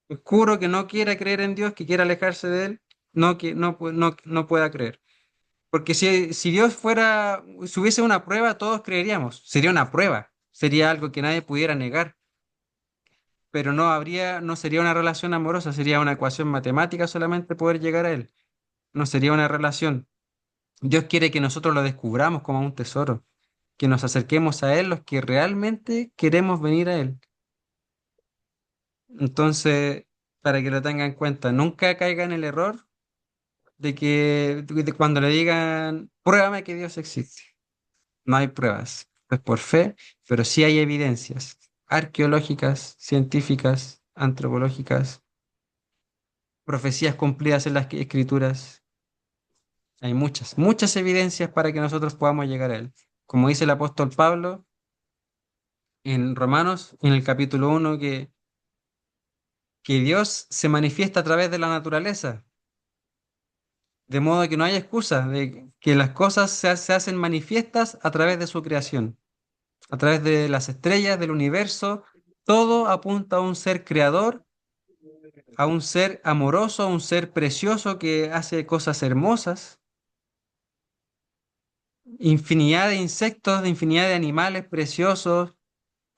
oscuro, que no quiera creer en Dios, que quiera alejarse de Él, no pueda creer. Porque si Dios fuera, si hubiese una prueba, todos creeríamos. Sería una prueba, sería algo que nadie pudiera negar, pero no sería una relación amorosa, sería una ecuación matemática solamente poder llegar a Él. No sería una relación. Dios quiere que nosotros lo descubramos como un tesoro, que nos acerquemos a Él los que realmente queremos venir a Él. Entonces, para que lo tengan en cuenta, nunca caiga en el error de cuando le digan, pruébame que Dios existe. No hay pruebas, es por fe, pero sí hay evidencias arqueológicas, científicas, antropológicas, profecías cumplidas en las escrituras. Hay muchas evidencias para que nosotros podamos llegar a Él. Como dice el apóstol Pablo en Romanos, en el capítulo 1, que Dios se manifiesta a través de la naturaleza, de modo que no hay excusa, de que las cosas se hacen manifiestas a través de su creación, a través de las estrellas, del universo. Todo apunta a un ser creador, a un ser amoroso, a un ser precioso que hace cosas hermosas, infinidad de insectos, de infinidad de animales preciosos,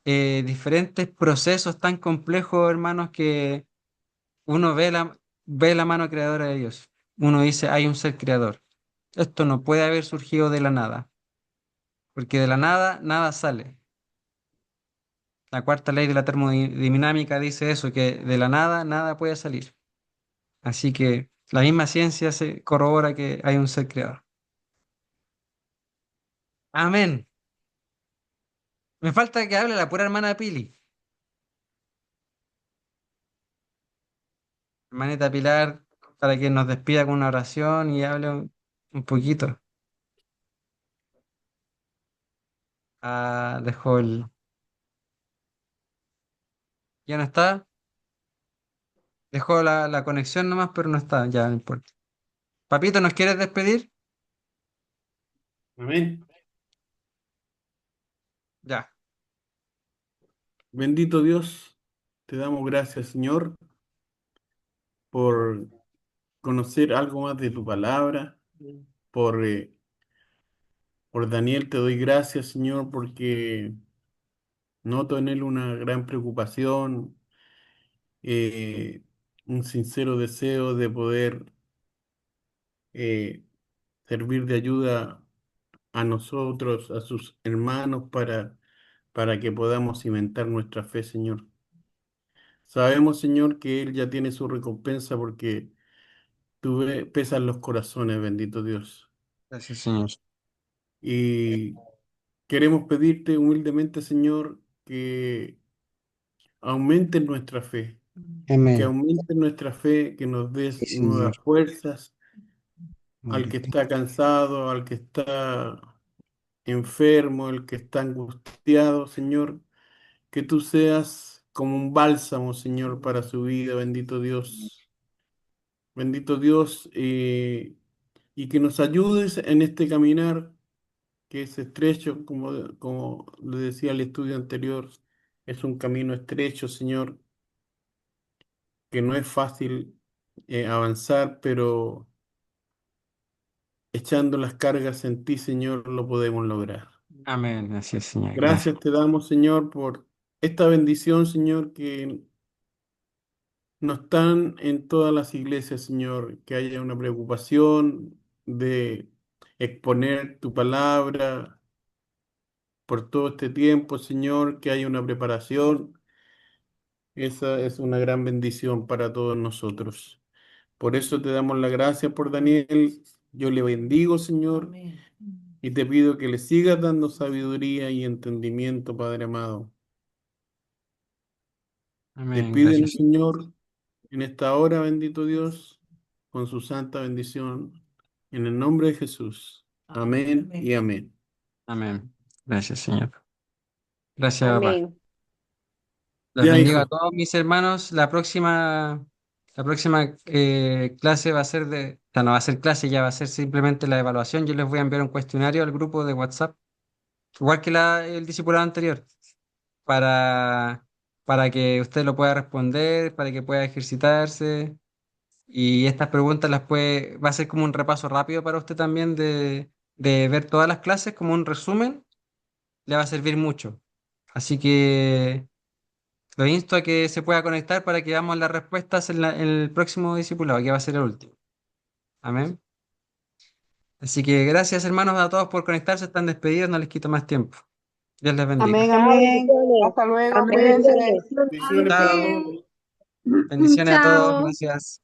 diferentes procesos tan complejos, hermanos, que uno ve la mano creadora de Dios. Uno dice, hay un ser creador. Esto no puede haber surgido de la nada, porque de la nada nada sale. La cuarta ley de la termodinámica dice eso, que de la nada nada puede salir. Así que la misma ciencia se corrobora que hay un ser creador. Amén. Me falta que hable la pura hermana Pili. Hermanita Pilar, para que nos despida con una oración y hable un poquito. Ah, dejó el... Ya no está. Dejó la conexión nomás, pero no está. Ya, no importa. Papito, ¿nos quieres despedir? Amén. Ya. Bendito Dios, te damos gracias, Señor, por conocer algo más de tu palabra. Por Daniel te doy gracias, Señor, porque noto en él una gran preocupación, eh, un sincero deseo de poder eh, servir de ayuda a nosotros, a sus hermanos, para que podamos cimentar nuestra fe, Señor. Sabemos, Señor, que Él ya tiene su recompensa porque pesas los corazones, bendito Dios. Gracias, Señor. Y queremos pedirte humildemente, Señor, que aumenten nuestra fe, que Amén. aumentes nuestra fe, que nos Sí, des Señor. nuevas fuerzas al Gloria que a ti. está cansado, al que está enfermo, el que está angustiado, Señor, que tú seas como un bálsamo, Señor, para su vida, bendito Dios, y que nos ayudes en este caminar que es estrecho, como le decía el estudio anterior, es un camino estrecho, Señor, que no es fácil avanzar, pero echando las cargas en ti, Señor, lo podemos lograr. Amén. Así es, Señor. Gracias. Gracias te damos, Señor, por esta bendición, Señor, que no están en todas las iglesias, Señor, que haya una preocupación de exponer tu palabra por todo este tiempo, Señor, que haya una preparación. Esa es una gran bendición para todos nosotros. Por eso te damos la gracia por Daniel. Yo le bendigo, Señor, y te pido que le sigas dando sabiduría y entendimiento, Padre amado. Amén. Despídenos, Gracias. Señor, en esta hora, bendito Dios, con su santa bendición, en el nombre de Jesús. Amén y amén. Amén. Gracias, Señor. Gracias, papá. Amén. Los Ya, bendigo a hijo. todos mis hermanos. La próxima clase va a ser no va a ser clase, ya va a ser simplemente la evaluación. Yo les voy a enviar un cuestionario al grupo de WhatsApp, igual que el discipulado anterior, para, para que usted lo pueda responder, para que pueda ejercitarse. Y estas preguntas va a ser como un repaso rápido para usted también de ver todas las clases como un resumen, le va a servir mucho. Así que lo insto a que se pueda conectar para que veamos las respuestas en el próximo discipulado, que va a ser el último. Amén. Así que gracias, hermanos, a todos por conectarse. Están despedidos, no les quito más tiempo. Dios les Amén, bendiga. Chao, amén. bendiciones. Hasta luego, Amén. cuídense. Bendiciones. Bendiciones para Chao. todos. Amén. Bendiciones a todos. Chao. Gracias.